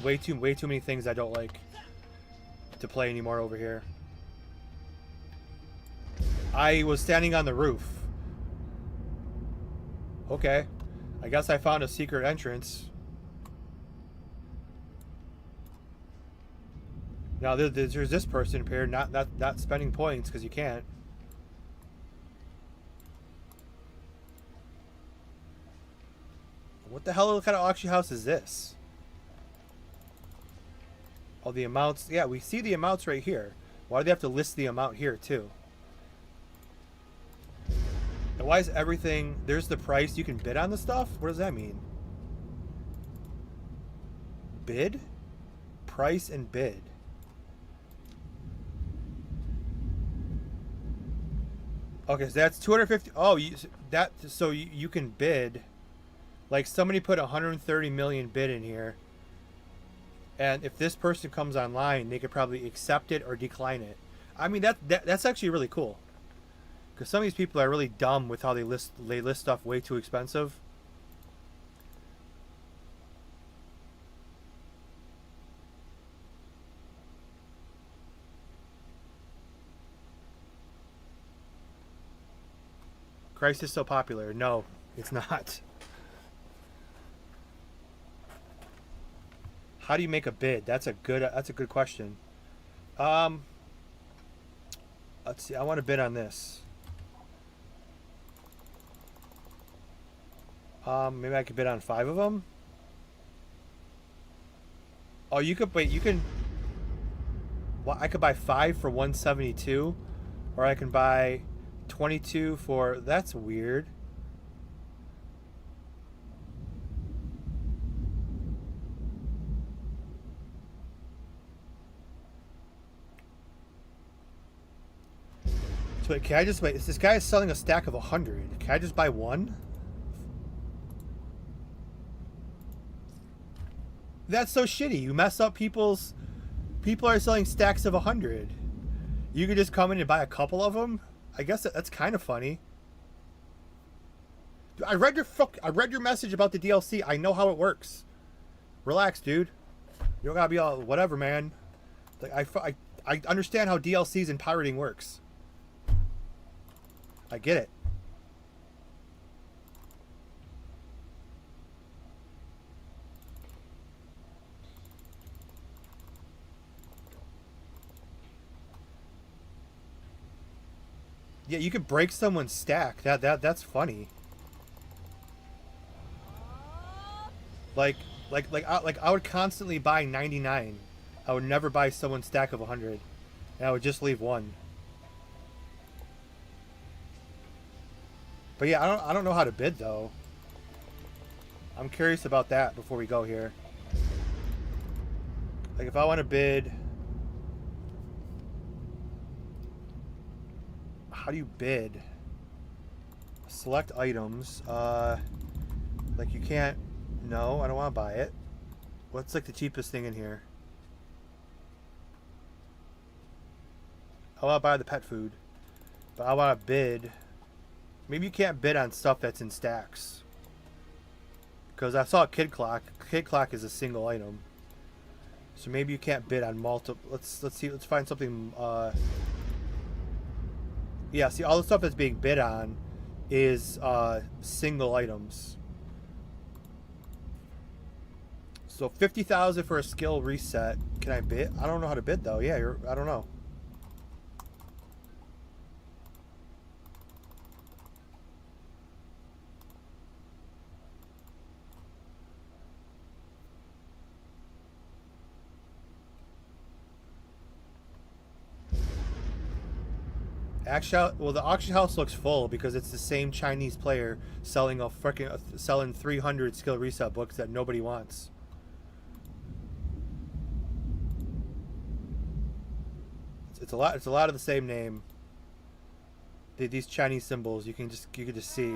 way too many things I don't like to play anymore over here. I was standing on the roof Okay. I guess I found a secret entrance. Now there's this person here not spending points because you can't. What the hell kind of auction house is this? Oh, the amounts. Yeah, we see the amounts right here. Why do they have to list the amount here too? And why is everything... There's the price. You can bid on the stuff? What does that mean? Bid? Price and bid. Okay, so that's 250. Oh, you can bid. Like somebody put 130 million bid in here. And if this person comes online, they could probably accept it or decline it. I mean, that's actually really cool. Because some of these people are really dumb with how they list stuff way too expensive. Christ is so popular. No, it's not. How do you make a bid? That's a good question. Let's see. I want to bid on this. Maybe I could bid on 5 of them. Oh, you could wait. You can. Well, I could buy 5 for 172, or I can buy 22 for. That's weird. So wait, can I just wait? This guy is selling a stack of 100. Can I just buy one? That's so shitty. You mess up people's... People are selling stacks of 100. You could just come in and buy a couple of them? I guess that's kind of funny. I read your message about the DLC. I know how it works. Relax, dude. You don't gotta be all... Whatever, man. Like, I understand how DLCs and pirating works. I get it. Yeah, you could break someone's stack. That's funny. Like I would constantly buy 99. I would never buy someone's stack of 100, and I would just leave one. But yeah, I don't know how to bid though. I'm curious about that before we go here. Like if I want to bid, how do you bid? Select items. Like you can't. No, I don't want to buy it. What's like the cheapest thing in here? I want to buy the pet food, but I want to bid. Maybe you can't bid on stuff that's in stacks. Because I saw a kid clock. Kid clock is a single item. So maybe you can't bid on multiple. Let's see. Let's find something. Yeah. See, all the stuff that's being bid on is single items. So 50,000 for a skill reset. Can I bid? I don't know how to bid though. Yeah, I don't know. Actually, well, the auction house looks full because it's the same Chinese player selling selling 300 skill reset books that nobody wants. It's a lot of the same name. These Chinese symbols you can just see.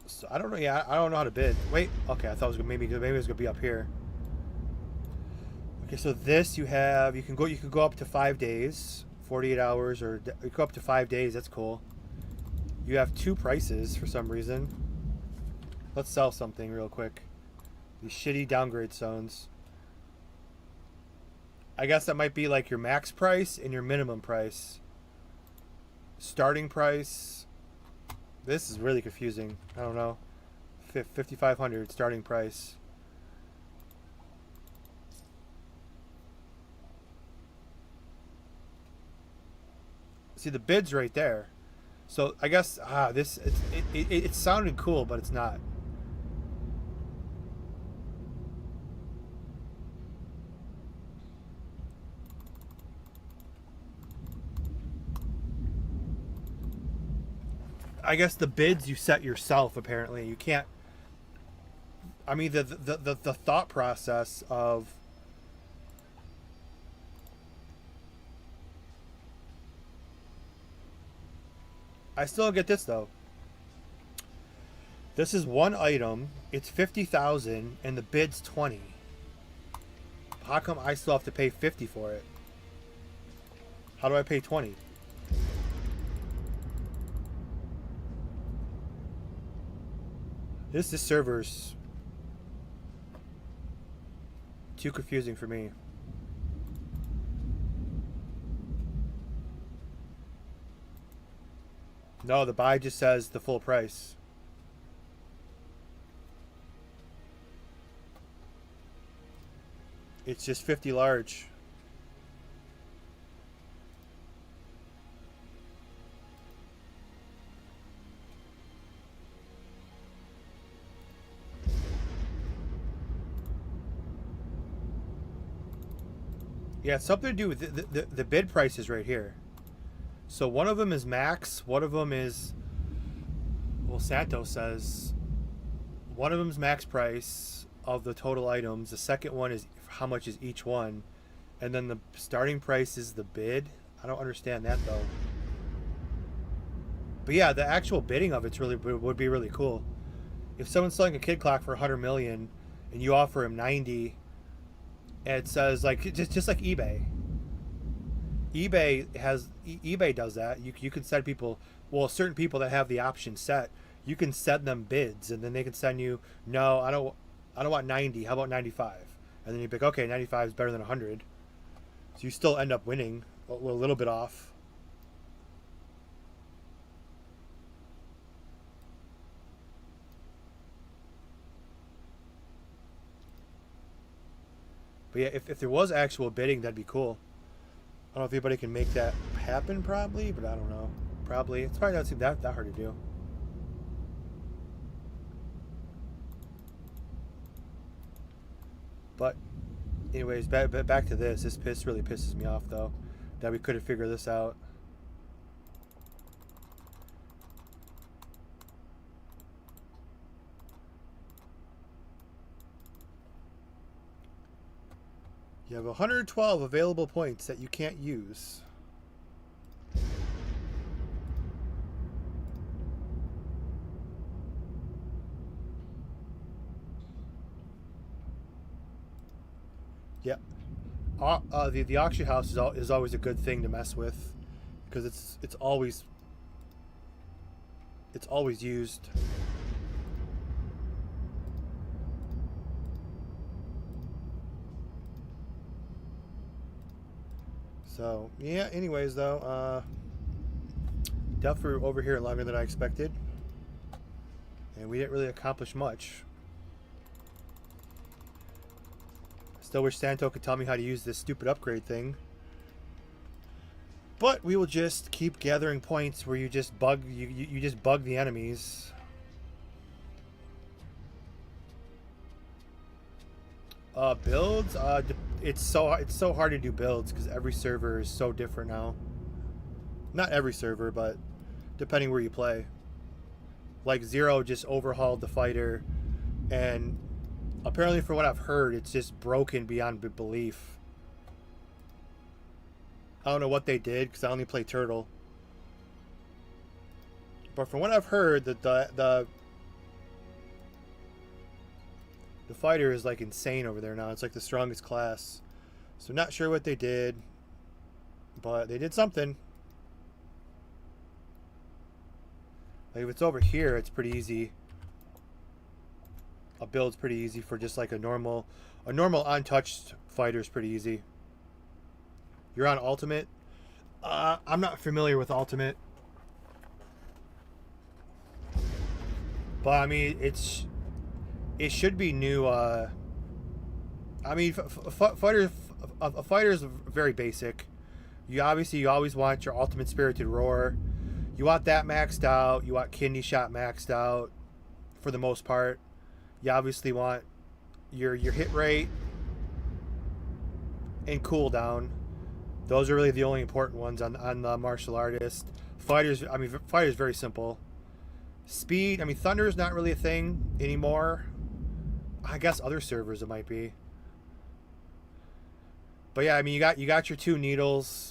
So I don't know. Yeah, I don't know how to bid. Wait. Okay, I thought it was maybe it was gonna be up here. Okay, so this you can go up to 5 days, 48 hours, or you go up to 5 days. That's cool. You have 2 prices for some reason. Let's sell something real quick. These shitty downgrade zones. I guess that might be like your max price and your minimum price. Starting price. This is really confusing. I don't know. 5,500 starting price. See the bids right there. So I guess this it sounded cool, but it's not. I guess the bids you set yourself. Apparently, you can't. I mean, the thought process of I still don't get this though. This is one item. It's 50,000, and the bid's 20. How come I still have to pay 50 for it? How do I pay 20? This server's too confusing for me. No, the buy just says the full price. It's just 50 large. Yeah, it's something to do with the bid prices right here. So one of them is max, one of them is, well, Santos says one of them is max price of the total items. The second one is how much is each one, and then the starting price is the bid. I don't understand that though. But yeah, the actual bidding of it's really would be really cool. If someone's selling a kid clock for 100 million and you offer him 90, and it says like just like eBay. eBay does that. You can set people, well, certain people that have the option set, you can set them bids, and then they can send you, no, I don't want 90. How about 95? And then you pick, okay, 95 is better than 100. So you still end up winning a little bit off. But yeah, if there was actual bidding, that'd be cool. I don't know if anybody can make that happen, probably, but I don't know. Probably. It's probably not seem that hard to do. But, anyways, back to this. This really pisses me off, though, that we couldn't figure this out. You have 112 available points that you can't use. Yeah. The auction house is always a good thing to mess with, because it's always used. So, yeah, anyways, though, definitely over here longer than I expected. And we didn't really accomplish much. Still wish Santo could tell me how to use this stupid upgrade thing. But we will just keep gathering points where you just bug you just bug the enemies. Builds, it's so hard to do builds because every server is so different now. Not every server, but depending where you play. Like Zero just overhauled the fighter, and apparently, from what I've heard, it's just broken beyond belief. I don't know what they did because I only play Turtle. But from what I've heard, the fighter is like insane over there now. It's like the strongest class. So not sure what they did, but they did something. Like if it's over here, it's pretty easy. A build's pretty easy for just like a normal untouched fighter is pretty easy. You're on Ultimate. I'm not familiar with Ultimate, but I mean it should be new. I mean, a fighter is very basic. You always want your Ultimate Spirited Roar. You want that maxed out. You want Kidney Shot maxed out for the most part. You obviously want your hit rate and cooldown. Those are really the only important ones on the martial artist. Fighters, I mean, fighters very simple. Speed, I mean, Thunder is not really a thing anymore. I guess other servers it might be. But yeah, I mean, you got your 2 needles.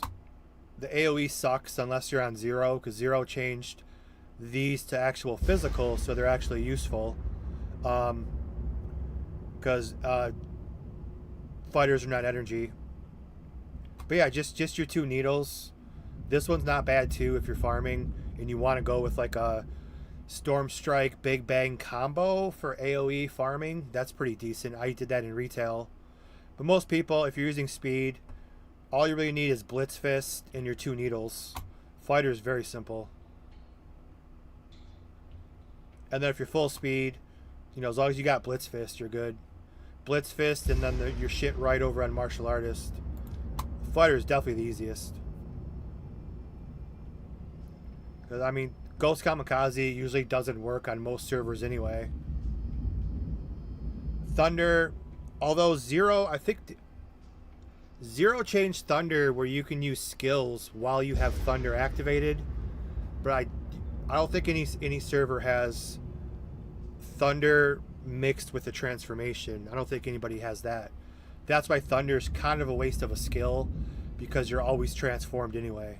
The AoE sucks unless you're on 0, because 0 changed these to actual physical, so they're actually useful. Because fighters are not energy. But yeah, just your 2 needles. This one's not bad too if you're farming and you want to go with like a Storm Strike Big Bang combo for AoE farming. That's pretty decent. I did that in retail. But most people, if you're using speed, all you really need is Blitz Fist and your 2 needles. Fighter is very simple. And then if you're full speed, you know, as long as you got Blitz Fist, you're good. Blitz Fist and then your shit right over on Martial Artist. Fighter is definitely the easiest. Because, I mean, Ghost Kamikaze usually doesn't work on most servers anyway. Thunder, although 0, I think 0 changed Thunder where you can use skills while you have Thunder activated. But I don't think any server has Thunder mixed with a transformation. I don't think anybody has that. That's why Thunder's kind of a waste of a skill, because you're always transformed anyway.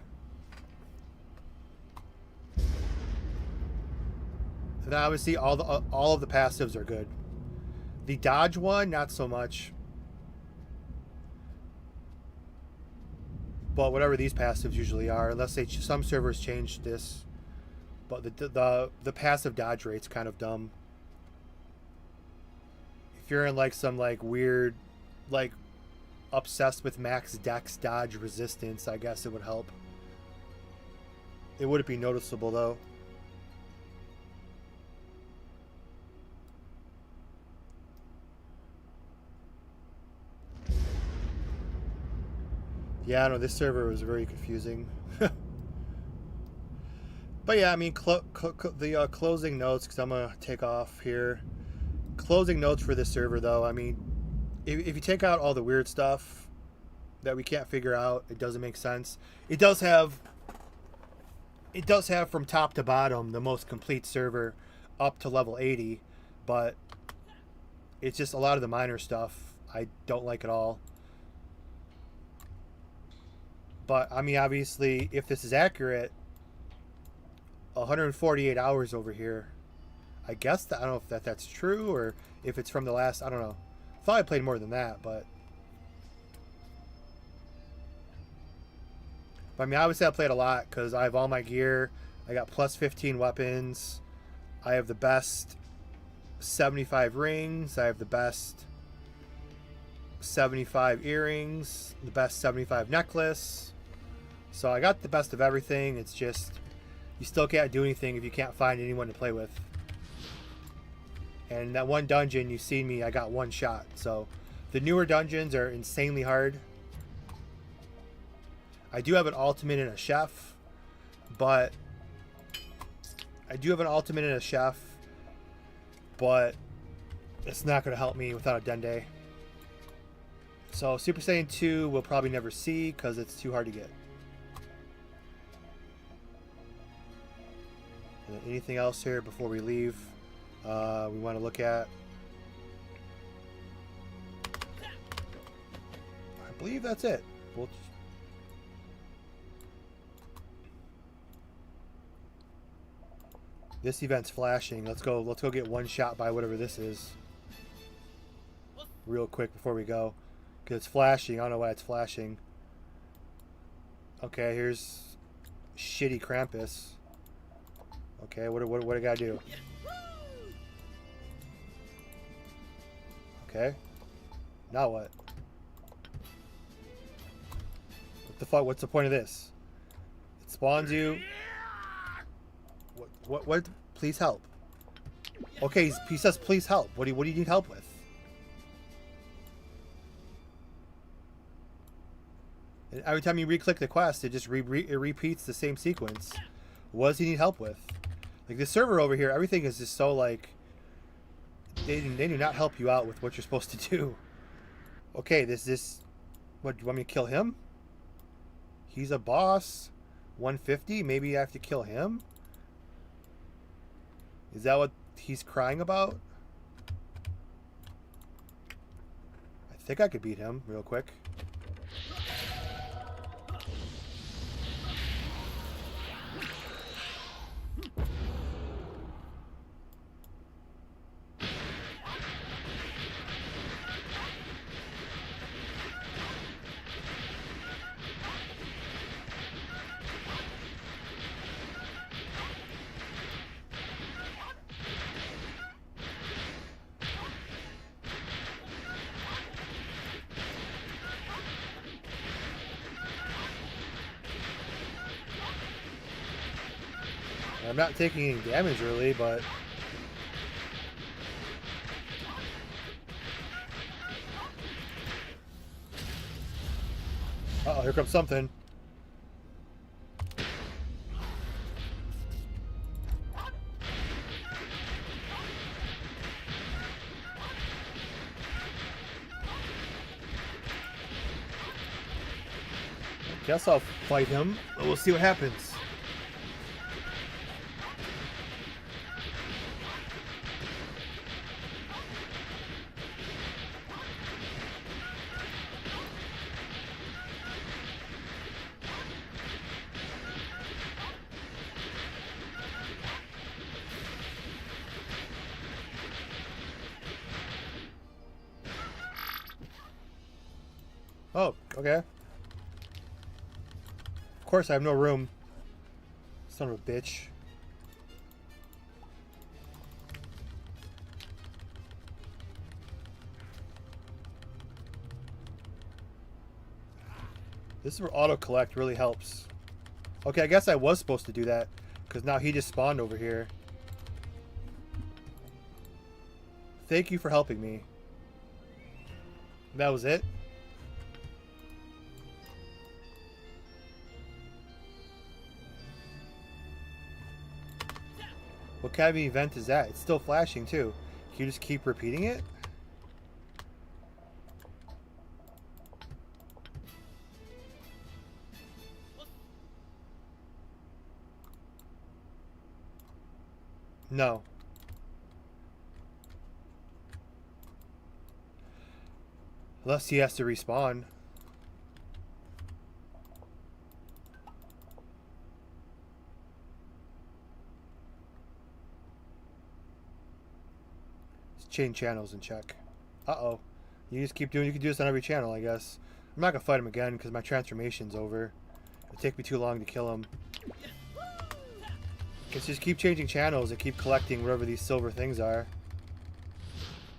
And then obviously all of the passives are good. The dodge one, not so much. But whatever these passives usually are, unless some servers changed this. But the passive dodge rate's kind of dumb. If you're in like some like weird, like obsessed with max dex dodge resistance, I guess it would help. It wouldn't be noticeable though. Yeah, I know this server was very confusing. But yeah, I mean, the closing notes, because I'm going to take off here. Closing notes for this server, though, I mean, if you take out all the weird stuff that we can't figure out, it doesn't make sense. It does have from top to bottom the most complete server up to level 80, but it's just a lot of the minor stuff I don't like at all. But, I mean, obviously, if this is accurate, 148 hours over here. I guess I don't know if that's true or if it's from the last, I don't know. I thought I played more than that, but I mean, obviously I played a lot because I have all my gear. I got plus 15 weapons. I have the best 75 rings. I have the best 75 earrings, the best 75 necklace. So I got the best of everything. It's just you still can't do anything if you can't find anyone to play with. And that one dungeon, you see me, I got 1 shot. So the newer dungeons are insanely hard. I do have an ultimate and a chef, but it's not going to help me without a Dende. So Super Saiyan 2 we'll probably never see because it's too hard to get. Anything else here before we leave we want to look at? I believe that's it. This event's flashing. Let's go get 1 shot by whatever this is real quick before we go, because it's flashing. I don't know why it's flashing. Okay, here's shitty Krampus. Okay, what I gotta do? Okay. Now what? What the fuck? What's the point of this? It spawns you. What? Please help. Okay, he says please help. What do you need help with? And every time you re-click the quest, it just it repeats the same sequence. What does he need help with? Like the server over here, everything is just so like they do not help you out with what you're supposed to do. Okay, this what, do you want me to kill him? He's a boss. 150? Maybe I have to kill him? Is that what he's crying about? I think I could beat him real quick. I'm not taking any damage really, but uh-oh, here comes something. I guess I'll fight him, but we'll see what happens. Oh, okay. Of course, I have no room. Son of a bitch. This is where auto collect really helps. Okay, I guess I was supposed to do that because now he just spawned over here. Thank you for helping me. That was it? What kind of event is that? It's still flashing too. Can you just keep repeating it? No. Unless he has to respawn. Change channels and check. Uh-oh. You just keep doing, you can do this on every channel, I guess. I'm not gonna fight him again because my transformation's over. It'll take me too long to kill him. Let's just keep changing channels and keep collecting whatever these silver things are.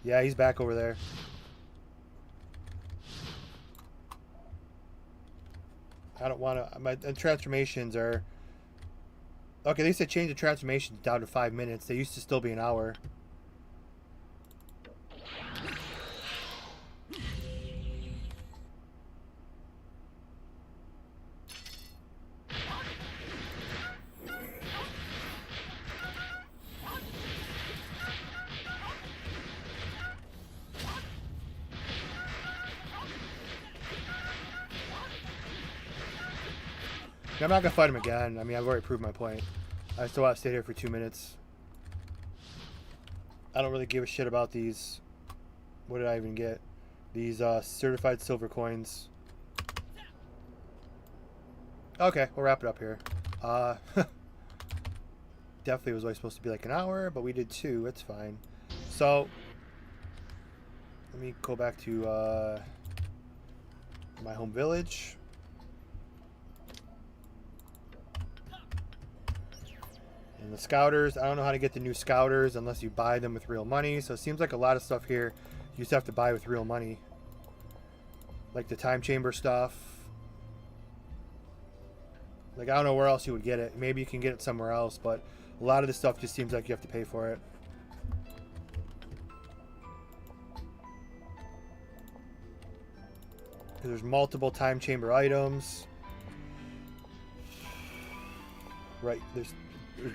Yeah, he's back over there. I don't want to... My transformations are... Okay, they said change the transformations down to 5 minutes. They used to still be an hour. I'm not gonna fight him again. I mean, I've already proved my point. I still want to stay here for 2 minutes. I don't really give a shit about these. What did I even get? These certified silver coins. Okay, we'll wrap it up here. Definitely was always supposed to be like an hour, but we did 2. It's fine. So let me go back to my home village. And the scouters, I don't know how to get the new scouters unless you buy them with real money. So it seems like a lot of stuff here you just have to buy with real money. Like the time chamber stuff. Like, I don't know where else you would get it. Maybe you can get it somewhere else, but a lot of this stuff just seems like you have to pay for it. There's multiple time chamber items. Right, there's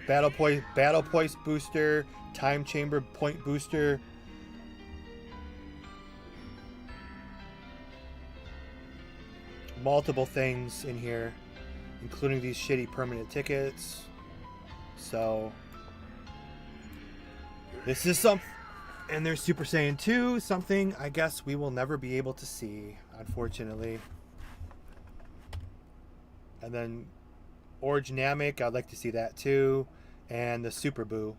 battle points booster, time chamber point booster. Multiple things in here, including these shitty permanent tickets. So this is something. And there's Super Saiyan 2, something I guess we will never be able to see, unfortunately. And then Orange Namek, I'd like to see that too. And the Super Boo.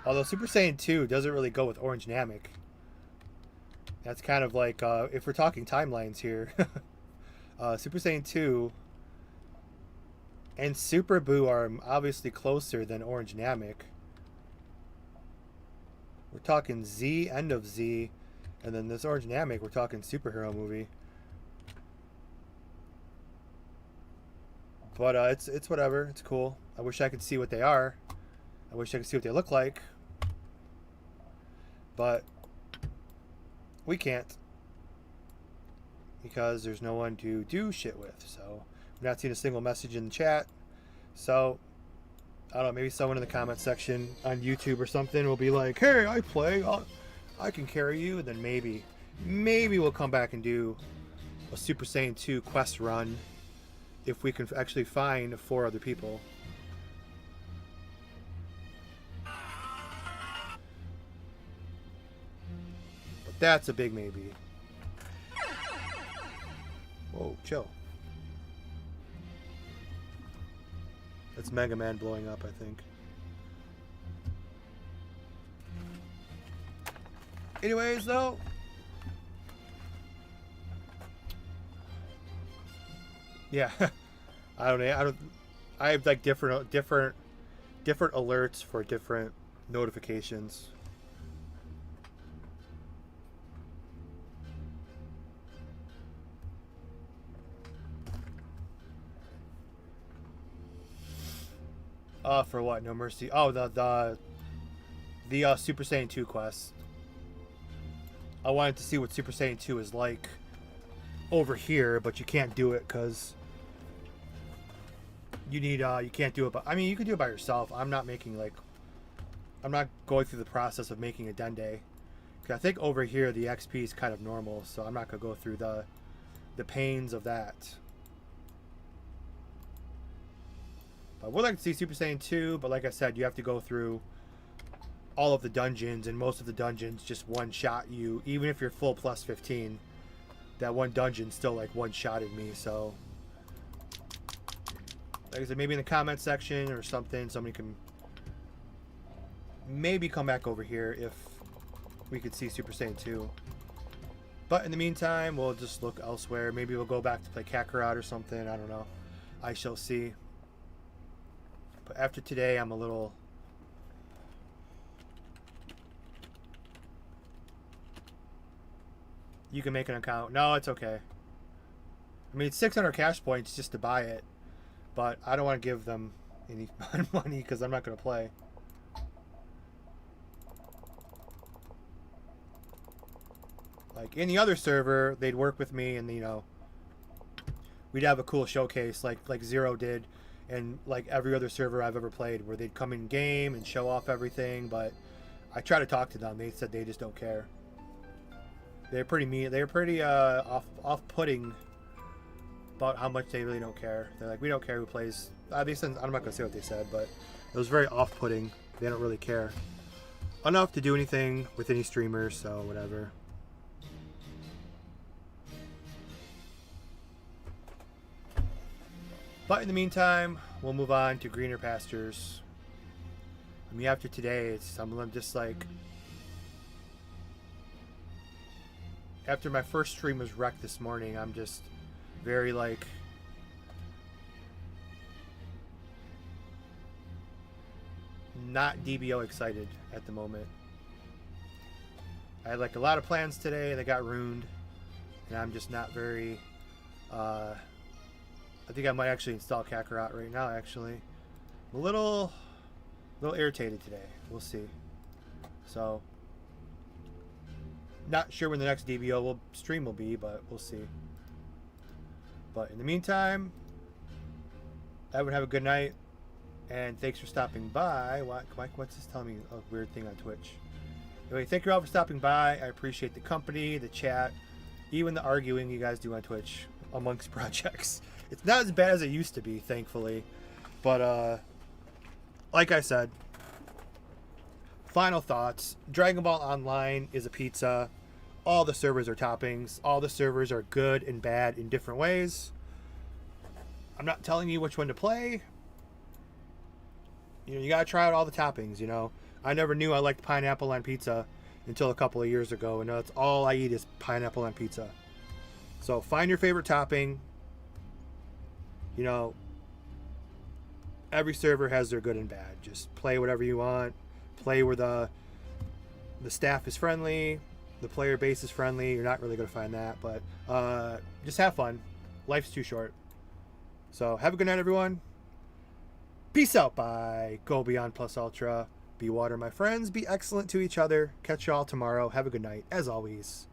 Although Super Saiyan 2 doesn't really go with Orange Namek. That's kind of like, if we're talking timelines here, Super Saiyan 2 and Super Boo are obviously closer than Orange Namek. We're talking Z, end of Z, and then this Orange Namek, we're talking superhero movie. But it's whatever. It's cool. I wish I could see what they are. I wish I could see what they look like. But we can't. Because there's no one to do shit with. So I've not seen a single message in the chat. So I don't know, maybe someone in the comment section on YouTube or something will be like, hey, I play. I can carry you. And then maybe we'll come back and do a Super Saiyan 2 quest run. If we can actually find 4 other people. But that's a big maybe. Whoa, chill. That's Mega Man blowing up, I think. Anyways, though. Yeah, I don't. I have like different alerts for different notifications. For what? No Mercy. Oh, the Super Saiyan 2 quest. I wanted to see what Super Saiyan 2 is like over here, but you can't do it because you need you can't do it. But I mean, you can do it by yourself. I'm not making I'm not going through the process of making a Dende. Cause I think over here the XP is kind of normal, so I'm not gonna go through the pains of that. But I would like to see Super Saiyan 2, but like I said, you have to go through all of the dungeons, and most of the dungeons just one-shot you. Even if you're full plus 15, that one dungeon still like one-shotted me, so... Like I said, maybe in the comment section or something, somebody can maybe come back over here if we could see Super Saiyan 2. But in the meantime, we'll just look elsewhere. Maybe we'll go back to play Kakarot or something. I don't know. I shall see. But after today, I'm a little... You can make an account. No, it's okay. I mean, it's 600 cash points just to buy it. But I don't want to give them any money because I'm not going to play. Like, in the other server, they'd work with me and, you know, we'd have a cool showcase like Zero did. And like every other server I've ever played, where they'd come in game and show off everything, but I try to talk to them. They said they just don't care. They're pretty mean. They're pretty off-putting about how much they really don't care. They're like, we don't care who plays. They said, I'm not gonna say what they said, but it was very off-putting. They don't really care enough to do anything with any streamers, so whatever. But in the meantime, we'll move on to greener pastures. I mean, after today, I'm just like... After my first stream was wrecked this morning, I'm just very, like... not DBO excited at the moment. I had, like, a lot of plans today that got ruined. And I'm just not very I think I might actually install Kakarot right now, actually. I'm a little irritated today. We'll see. So, not sure when the next DBO stream will be, but we'll see. But in the meantime, everyone have a good night. And thanks for stopping by. What's this telling me a weird thing on Twitch? Anyway, thank you all for stopping by. I appreciate the company, the chat, even the arguing you guys do on Twitch amongst projects. It's not as bad as it used to be, thankfully. But, like I said, final thoughts. Dragon Ball Online is a pizza. All the servers are toppings. All the servers are good and bad in different ways. I'm not telling you which one to play. You know, you gotta try out all the toppings, you know. I never knew I liked pineapple on pizza until a couple of years ago, and that's all I eat is pineapple on pizza. So find your favorite topping. You know, every server has their good and bad. Just play whatever you want. Play where the staff is friendly, the player base is friendly. You're not really gonna find that, but just have fun. Life's too short. So have a good night, everyone. Peace out. Bye. Go beyond plus ultra. Be water, my friends. Be excellent to each other. Catch y'all tomorrow. Have a good night. As always,